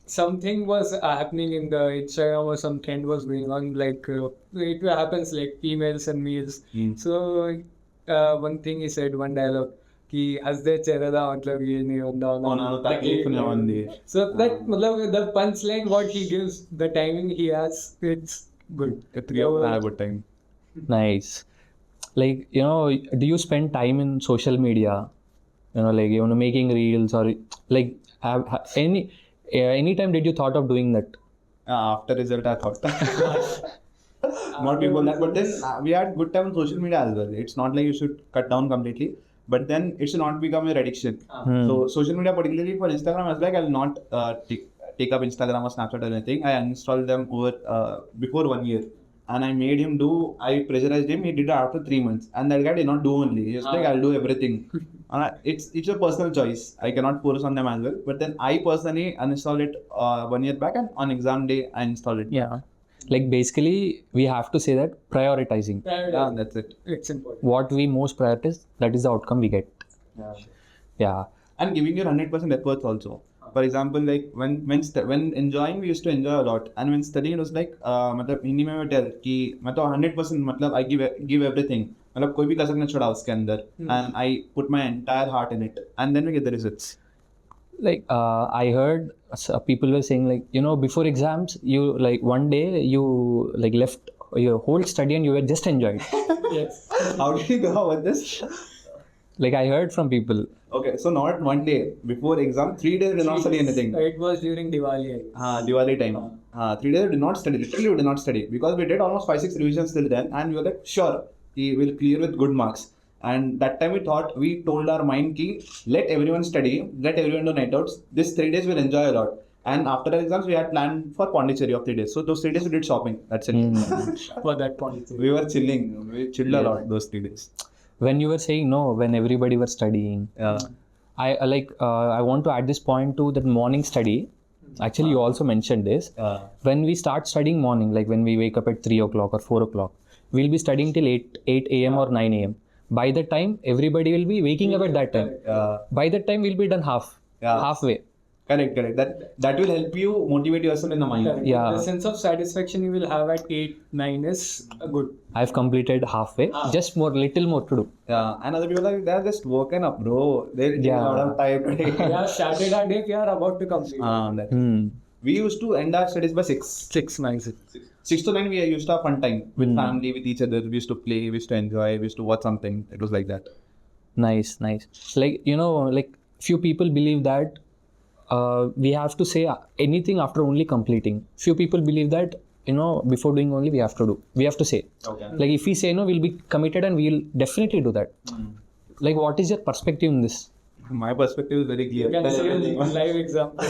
Something was happening in the Instagram or some trend was going on, like it happens like females and males. So one thing he said, one dialogue, कि हंस दे चेहरा दा मतलब ये नहीं होता तकलीफ नहीं होती. So that मतलब the punchline what he gives, the timing he has, it's good. Three of us had a good time. Nice. Like, you know, do you spend time in social media? You know, like, you know, making reels or like have any time did you thought of doing that? After result, I thought. Not before that, but then we had good time on social media as well. It's not like you should cut down completely, but then it should not become your addiction. So social media, particularly for Instagram, I was like, I'll not take up Instagram or Snapchat or anything. I uninstalled them over before 1 year. And I made him do, I pressurized him, he did it after 3 months. And that guy did not do only. He was like, I'll do everything. It's a personal choice. I cannot force on them as well. But then I personally uninstalled it 1 year back, and on exam day, I installed it. Yeah. Like basically, we have to say that prioritizing. Yeah, that's it. It's important. What we most prioritize, that is the outcome we get. Yeah. And giving your 100% efforts also. For example, like when enjoying, we used to enjoy a lot, and when studying, it was like, मतलब हिंदी में मैं tell कि मैं तो 100% मतलब I give everything. मतलब कोई भी कसर नहीं छोड़ा उसके अंदर, and I put my entire heart in it, and then we get the results. Like I heard people were saying, like, you know, before exams, you like one day you like left your whole study and you were just enjoying. Yes. How did you go about this? Like I heard from people. Okay, so not one day before exam, 3 days we did not study anything. It was during Diwali. Diwali time. 3 days we did not study. Literally we did not study because we did almost 5-6 revisions till then, and we were like, sure, we will clear with good marks. And that time we told our mind ki let everyone study, let everyone do night outs. This 3 days we'll enjoy a lot. And after the exams, we had planned for Pondicherry of 3 days. So those 3 days we did shopping. That's it. For that point. We were chilling. We chilled a lot those 3 days. When you were saying no, when everybody were studying, I want to add this point to that morning study. Actually, you also mentioned this. When we start studying morning, like when we wake up at 3 o'clock or 4 o'clock, we'll be studying till 8 a.m. or 9 a.m. By the time, everybody will be waking up at that time. By that time, we'll be done halfway. Correct. That will help you motivate yourself in the mind. Correct. Yeah. The sense of satisfaction you will have at 8, 9 is good. I've completed halfway. Just little more to do. Yeah, and other people are like, they're just woken up, bro. They're taking a lot of time. We are started our day, we are about to complete. We used to end our studies by 6. 6, 9, 6. 6 to 9 we used to have fun time with family, with each other. We used to play, we used to enjoy, we used to watch something. It was like that. Nice. Like, you know, like few people believe that we have to say anything after only completing. Few people believe that, you know, before doing only we have to say. Okay. Like if we say no, we'll be committed and we'll definitely do that. Like what is your perspective in this? My perspective is very clear. You can see a live example.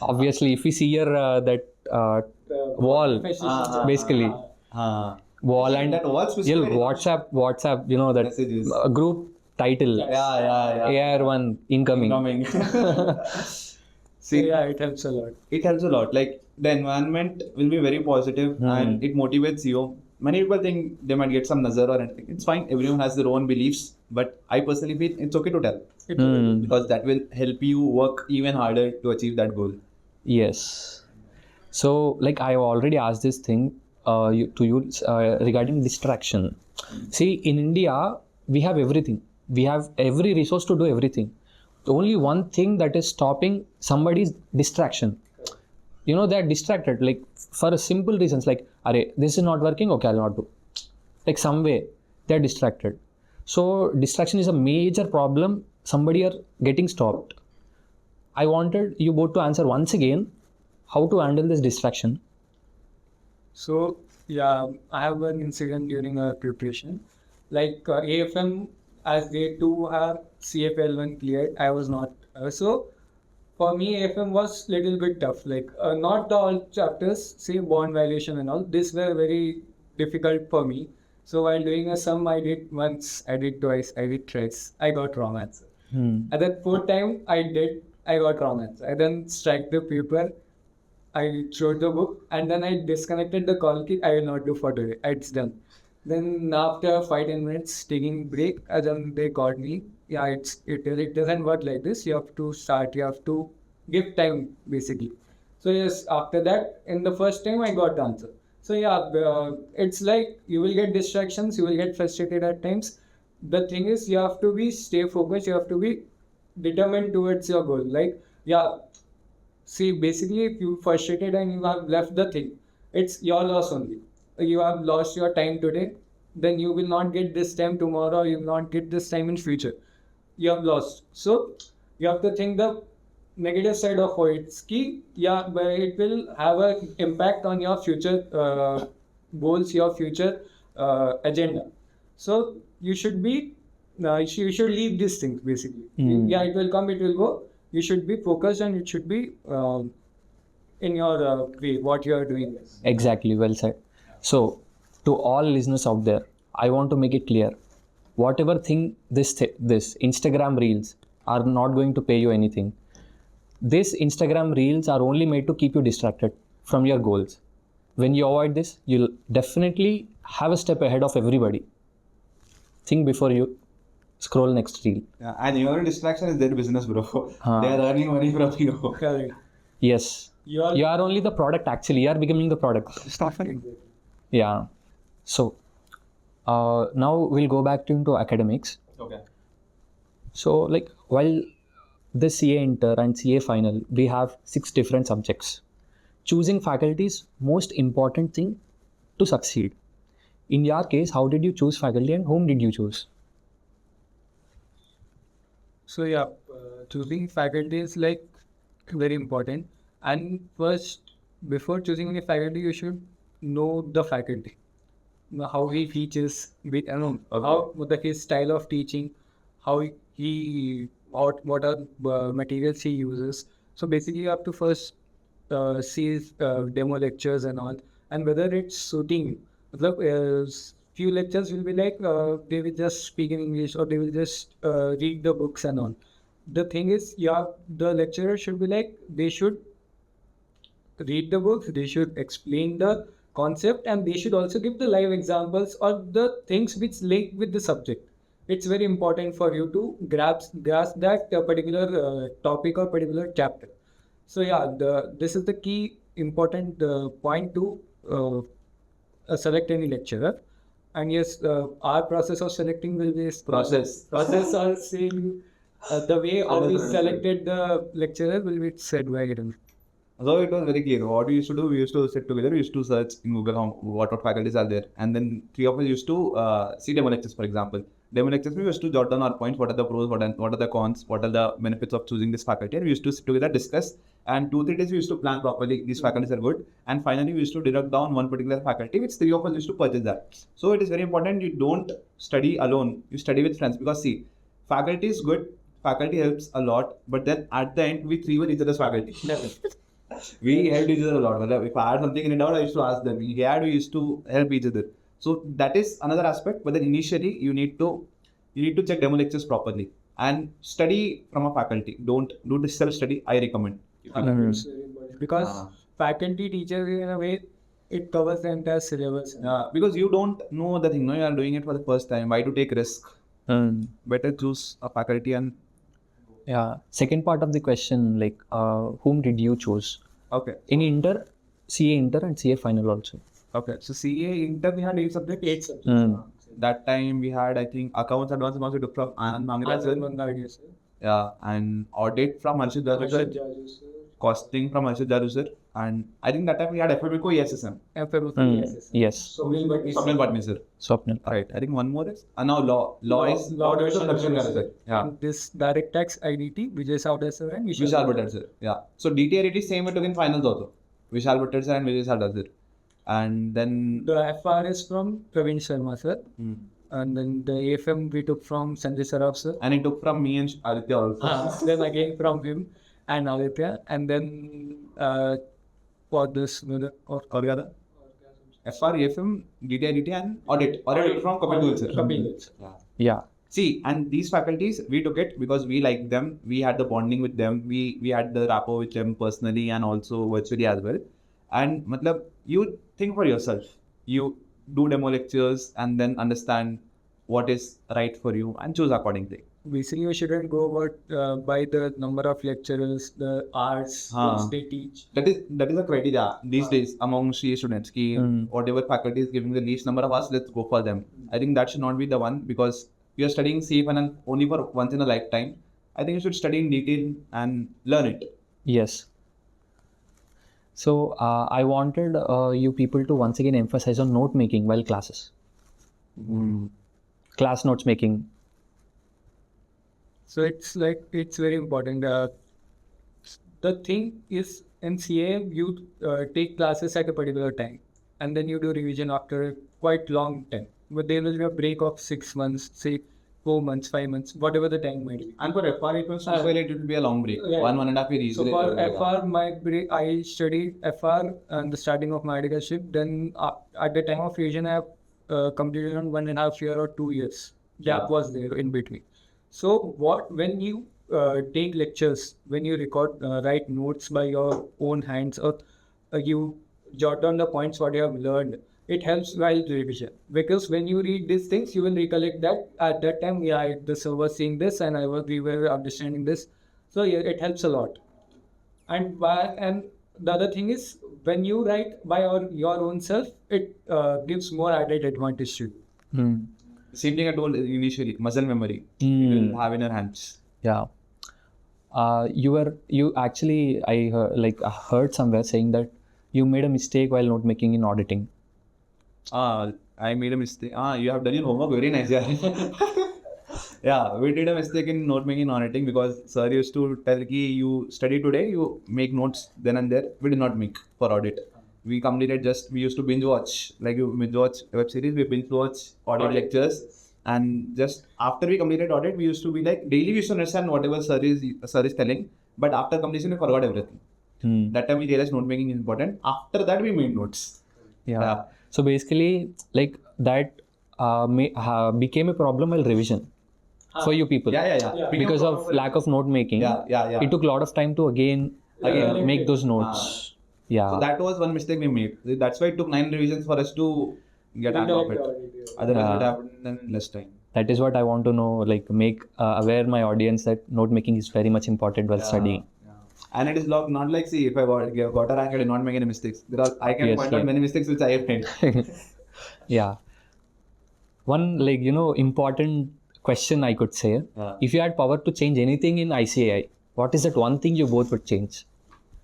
Obviously, if we see your that wall, basically wall and that wall specifically. WhatsApp, you know, that Messages. Group title. Yeah. AR1 incoming. See, yeah, it helps a lot. It helps a lot. Like the environment will be very positive and it motivates you. Many people think they might get some nazar or anything. It's fine. Everyone has their own beliefs, but I personally feel it's okay to tell because that will help you work even harder to achieve that goal. Yes. So, like I already asked this thing to you regarding distraction. See, in India, we have everything. We have every resource to do everything. The only one thing that is stopping somebody's distraction. You know, they're distracted, like for a simple reasons, like, this is not working, okay, I'll not do. Like some way, they're distracted. So distraction is a major problem. Somebody are getting stopped. I wanted you both to answer once again, how to handle this distraction. So, yeah, I have an incident during our preparation. Like AFM, as they too have CFL1 cleared, I was not. So, for me, AFM was little bit tough. Like, not all chapters, say bond valuation and all, these were very difficult for me. So, while doing a sum, I did once, I did twice, I did thrice. I got wrong answer. At that fourth time, I got wrong answer. I then struck the paper, I showed the book, and then I disconnected the call key. I will not do for today. It's done. Then after 5-10 minutes taking break, then they called me. Yeah, it doesn't work like this. You have to start. You have to give time basically. So yes, after that, in the first time I got the answer. So yeah, it's like you will get distractions. You will get frustrated at times. The thing is, you have to stay focused. You have to be determined towards your goal. Like yeah, see basically if you frustrated and you have left the thing, it's your loss only. You have lost your time today, then you will not get this time tomorrow, you will not get this time in future. You have lost. So you have to think the negative side of it. It's key, yeah, but it will have an impact on your future goals, your future agenda. So you should you should leave these things basically. Yeah, it will come, it will go. You should be focused and it should be in your way, what you are doing. Exactly, well said. So, to all listeners out there, I want to make it clear, whatever thing this Instagram reels are not going to pay you anything. These Instagram reels are only made to keep you distracted from your goals. When you avoid this, you'll definitely have a step ahead of everybody. Think before you scroll next reel. Yeah, and your distraction is their business, bro. They are earning money from you. Correct. Yes. You are only the product actually. You are becoming the product. Yeah. So, Now we'll go back into academics. Okay. So like while the CA inter and CA final, we have 6 different subjects. Choosing faculty is most important thing to succeed. In your case, how did you choose faculty and whom did you choose? So yeah, choosing faculty is like very important. And first, before choosing any faculty, you should know the faculty, how he teaches, how his style of teaching, how he what are materials he uses. So basically, you have to first see his demo lectures and all, and whether it's suiting you. Few lectures will be like they will just speak in English or they will just read the books and all. The thing is, yeah, the lecturer should be like they should read the books, they should explain the concept, and they should also give the live examples or the things which link with the subject. It's very important for you to grasp that particular topic or particular chapter. So yeah, this is the key important point to select any lecturer. And yes, our process of selecting will be process or saying the way how we selected the lecturer will be said by Heramb. So it was very clear. What we used to do, we used to sit together, we used to search in Google what faculties are there. And then 3 of us used to see demo lectures, for example. Demo lectures, we used to jot down our points, what are the pros, what are the cons, what are the benefits of choosing this faculty. And we used to sit together, discuss. And 2-3 days we used to plan properly, these faculties are good. And finally, we used to deduct down one particular faculty, which 3 of us used to purchase that. So it is very important you don't study alone, you study with friends. Because see, faculty is good, faculty helps a lot. But then at the end, we 3 were each other's faculty. We helped each other a lot. If I had something in doubt, I used to ask them. We used to help each other. So that is another aspect. But then initially, you need to check demo lectures properly and study from a faculty. Don't do this self-study. I recommend. It's very important because faculty teachers in a way it covers the entire syllabus. Because you don't know the thing. No, you are doing it for the first time. Why to take risk? Better choose a faculty and. Yeah. Second part of the question, like whom did you choose? Okay. In inter, CA inter and CA final also. Okay. So CA inter we had 8 subjects. 8 subjects. That time we had, I think, accounts advanced marks we took from Anand Mangal. Yeah, and audit from Harshit Jaru, costing from Harshit Jaru sir, and I think that time we had FFBCO ESSM. Yes. Swapnil Patni sir. Swapnil. Right. I think one more is now law is sir. Yeah. This direct tax IDT Vijay Savda sir and Vishal Bhattad sir. Yeah. So DTRT same we took in finals also. Vishal Bhattad sir and Vijay Savda sir. And then the FR is from Praveen Sharma sir. And then the AFM we took from Sanjay Saraf sir. And it took from me and Aditya also. Then again from him and Aditya. And then for this or FR, AFM, DTRT and audit from Kapil sir. Yeah. See, and these faculties, we took it because we liked them. We had the bonding with them. We had the rapport with them personally and also virtually as well. And matlab, you think for yourself. You do demo lectures and then understand what is right for you and choose accordingly. Basically, you shouldn't go about by the number of lecturers, the hours which they teach. That is a criteria these days among CA students. Whatever faculty is giving the least number of hours, let's go for them. I think that should not be the one because you are studying CA only for once in a lifetime. I think you should study in detail and learn it. Yes. So I wanted you people to once again emphasize on note making while classes. Class notes making. So it's very important. The thing is in CA you take classes at a particular time and then you do revision after a quite long time. But there will be a break of 6 months, say 4 months, 5 months, whatever the time might be. And for FR, it will be a long break. Yeah. 1.5 years. So for FR, my break, I studied FR at the starting of my Articleship. Then at the time of revision, I have completed on 1.5 years or 2 years. Gap was there in between. So when you take lectures, when you write notes by your own hands or you jot down the points what you have learned, it helps while revision because when you read these things, you will recollect that at that time, the sir was saying this and we were understanding this. So yeah, it helps a lot. And the other thing is when you write by your own self, it gives more added advantage to you. Same thing I told initially, muscle memory. You Hmm. will have in your hands. Yeah. You actually, I heard somewhere saying that you made a mistake while note making in auditing. I made a mistake. You have done your homework very nice. Yeah. Yeah, we did a mistake in note making and auditing because sir used to tell ki you study today, you make notes then and there. We did not make for audit. We used to binge watch, like you binge watch web series, we binge watch audit lectures. And just after we completed audit, we used to be like, daily we used to understand whatever sir is telling. But after completion, we forgot everything. That time we realized note making is important. After that, we made notes. Yeah. So basically, like that became a problem while revision for you people. Yeah. Because of lack of note making. Yeah. It took a lot of time to again make those notes. Yeah. So that was one mistake we made. That's why it took 9 revisions for us to get out of it. Otherwise, it would happen in less time. That is what I want to know. Like make aware my audience that note making is very much important while studying. And it is not like, see, if I got a rank, I did not make any mistakes. I can point out many mistakes which I have made. Yeah. One important question I could say. If you had power to change anything in ICAI, what is that one thing you both would change?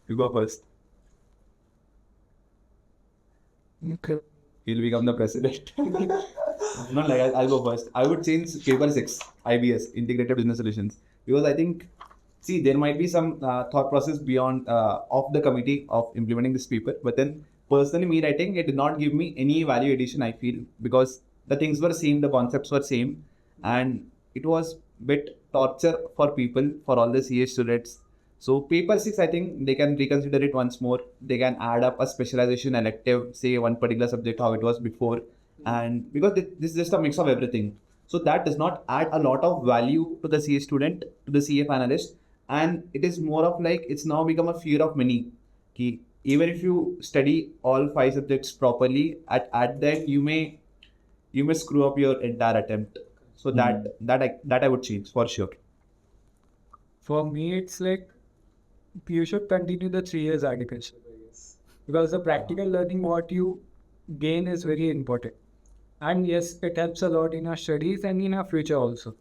You go first. Okay. He'll become the president. Not like I'll go first. I would change paper 6, IBS, Integrated Business Solutions. Because I think, see, there might be some thought process beyond of the committee of implementing this paper. But then personally, me writing, it did not give me any value addition, I feel. Because the things were same, the concepts were same. And it was bit torture for people, for all the CA students. So paper 6, I think they can reconsider it once more. They can add up a specialization elective, say one particular subject, how it was before. And because this is just a mix of everything. So that does not add a lot of value to the CA student, to the CA finalist. And it is more of like, it's now become a fear of many. Even if you study all 5 subjects properly, at that you may screw up your entire attempt. So that I would change for sure. For me, it's like you should continue the 3 years articleship, I guess. Because the practical learning what you gain is very important. And yes, it helps a lot in our studies and in our future also.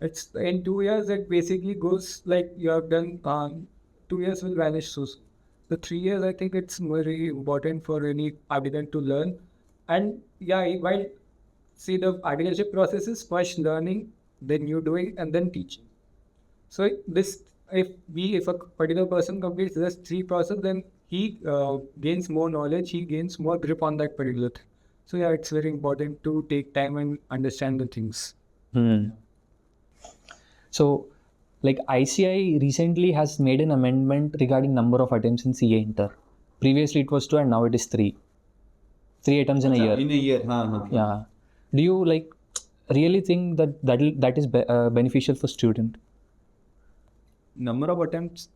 It's in 2 years, it basically goes like you have done, 2 years will vanish so soon. The 3 years, I think it's very important for any applicant to learn. And yeah, while see the articleship process is first learning, then you doing, and then teaching. So this, if a particular person completes this 3 process, then he gains more knowledge, he gains more grip on that particular thing. So yeah, it's very important to take time and understand the things. So, like ICI recently has made an amendment regarding number of attempts in CA Inter. Previously it was 2 and now it is 3. 3 attempts in a year. In a year. Yeah. Do you really think that is beneficial for student? Number of attempts,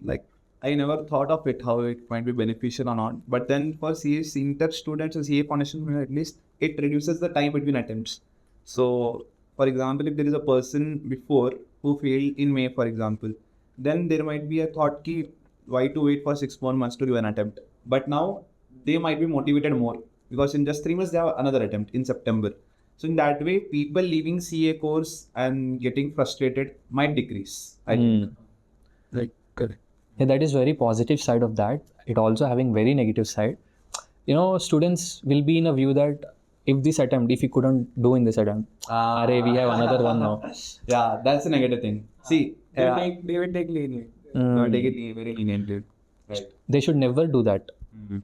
like I never thought of it, how it might be beneficial or not. But then for CA Inter students or CA foundation, at least it reduces the time between attempts. So, for example, if there is a person before who failed in May, for example, then there might be a thought ki why to wait for 6 more months to do an attempt. But now they might be motivated more because in just 3 months they have another attempt in September. So in that way, people leaving CA course and getting frustrated might decrease, I think. Like, correct. Yeah, that is very positive side of that. It also having very negative side. Students will be in a view that if you couldn't do in this attempt, we have another one now. Yeah, that's a negative thing. See, They will take lenient. take it very leniently. Right. They should never do that. And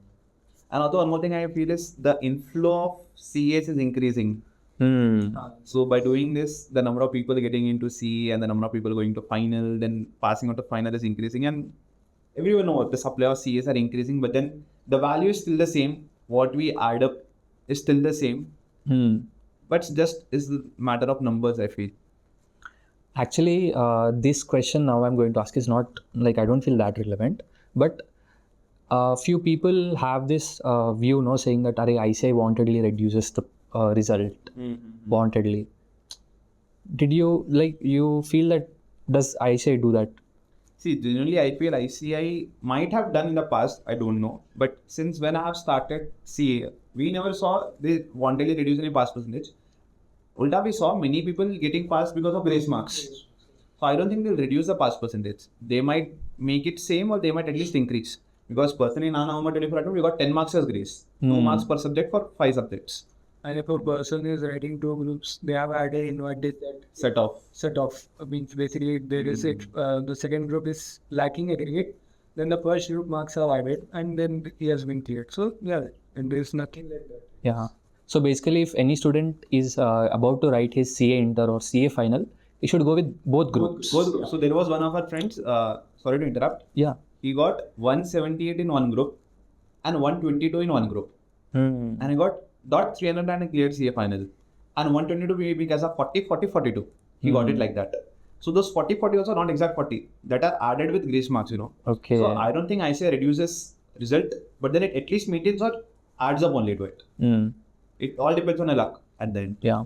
also one more thing I feel is the inflow of CAs is increasing. So by doing this, the number of people getting into CA and the number of people going to final, then passing out of final is increasing. And everyone knows the supply of CAs are increasing, but then the value is still the same. What we add up is still the same. But just is a matter of numbers, I feel. Actually, this question now I'm going to ask is not I don't feel that relevant, but few people have this view, saying that ICI wantedly reduces the result. Wantedly. Did you you feel that does ICI do that? See, generally, I feel ICI might have done in the past. I don't know. But since when I have started CA, we never saw they wanted to reduce any pass percentage. Ulta, we saw many people getting passed because of grace marks. So I don't think they'll reduce the pass percentage. They might make it same or they might at least increase. Because personally, in our November 24 attempt, we got 10 marks as grace. 2 marks per subject for 5 subjects. And if a person is writing 2 groups, they have added inverted Set off. set off. Means basically there is the second group is lacking aggregate, then the first group marks are added and then he has been cleared. So yeah, and there is nothing like that. Yeah. So basically, if any student is about to write his CA inter or CA final, he should go with both groups. So there was one of our friends, sorry to interrupt. Yeah. He got 178 in one group and 122 in one group. And he got dot 300 and cleared CA final. And 122 because of 40, 40, 42. He got it like that. So those 40, 40 also not exact 40 that are added with grace marks, Okay. So I don't think ICI reduces result, but then it at least maintains or adds up only to it. It all depends on a luck at the end. Yeah.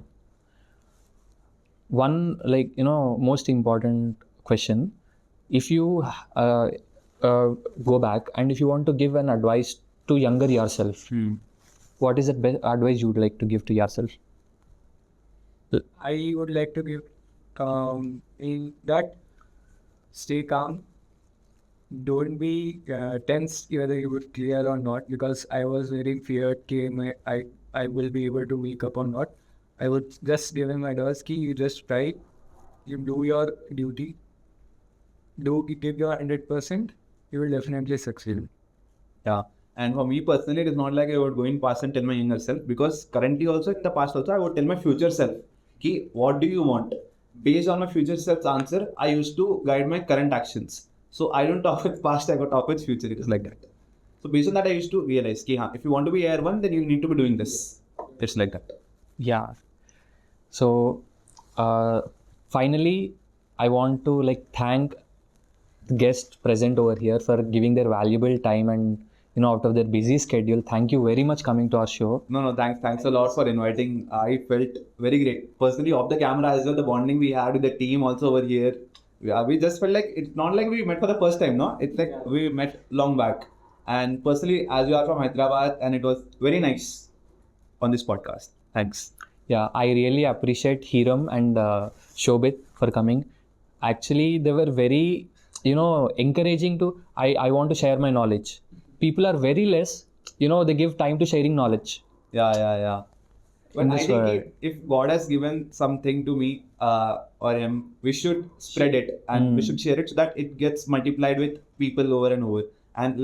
One most important question: if you go back and if you want to give an advice to younger yourself, what is the best advice you would like to give to yourself? I would like to give in that stay calm. Don't be tense whether you would clear or not, because I was very feared I will be able to wake up or not. I would just give him advice ki you just try, you do your duty, give your 100%, you will definitely succeed. Yeah. And for me personally, it is not like I would go in past and tell my younger self, because currently also in the past also I would tell my future self, ki what do you want? Based on my future self's answer, I used to guide my current actions. So I don't talk with past, I got talk with future. It is like that. So based on that, I used to realize, ki, if you want to be Air 1, then you need to be doing this. It's like that. Yeah. So finally, I want to thank the guests present over here for giving their valuable time and out of their busy schedule. Thank you very much coming to our show. No, thanks a lot for inviting. I felt very great. Personally, off the camera as well, the bonding we had with the team also over here. We just felt like it's not like we met for the first time, no? It's like we met long back. And personally, as you are from Hyderabad, and it was very nice on this podcast. Thanks. Yeah, I really appreciate Heramb and Shobhit for coming. Actually, they were very, encouraging to, I want to share my knowledge. People are very less, they give time to sharing knowledge. Yeah. But I think if God has given something to me or him, we should spread it and we should share it so that it gets multiplied with people over and over. And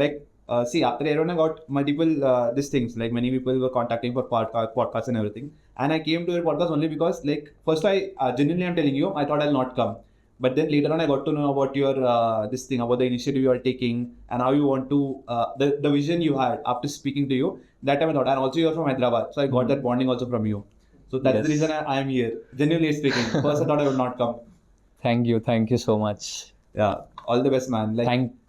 see, after Aaron, I got multiple these things. Like many people were contacting for podcasts and everything. And I came to your podcast only because, first I genuinely I'm telling you, I thought I'll not come. But then later on, I got to know about your this thing, about the initiative you are taking and how you want to, the vision you had after speaking to you. That time I thought, and also you're from Hyderabad, so I got that bonding also from you. So that's the reason I am here. Genuinely speaking, first I thought I would not come. Thank you so much. Yeah, all the best, man.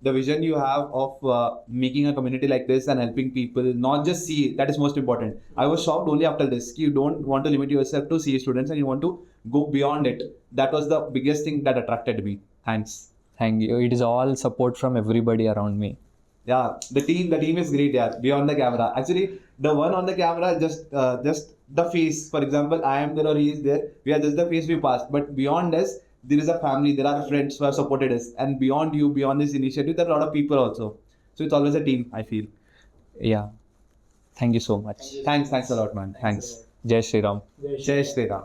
The vision you have of making a community like this and helping people, not just CA, that is most important. I was shocked only after this. You don't want to limit yourself to CA students and you want to go beyond it. That was the biggest thing that attracted me. Thanks. Thank you. It is all support from everybody around me. Yeah, the team is great. Yeah, beyond the camera. Actually, the one on the camera just the face. For example, I am there or he is there. We are just the face we passed. But beyond us, there is a family. There are friends who have supported us. And beyond you, beyond this initiative, there are a lot of people also. So it's always a team, I feel. Yeah. Thank you so much. Thanks a lot, man. Thanks. Jai Shri Ram. Jai Shri Ram.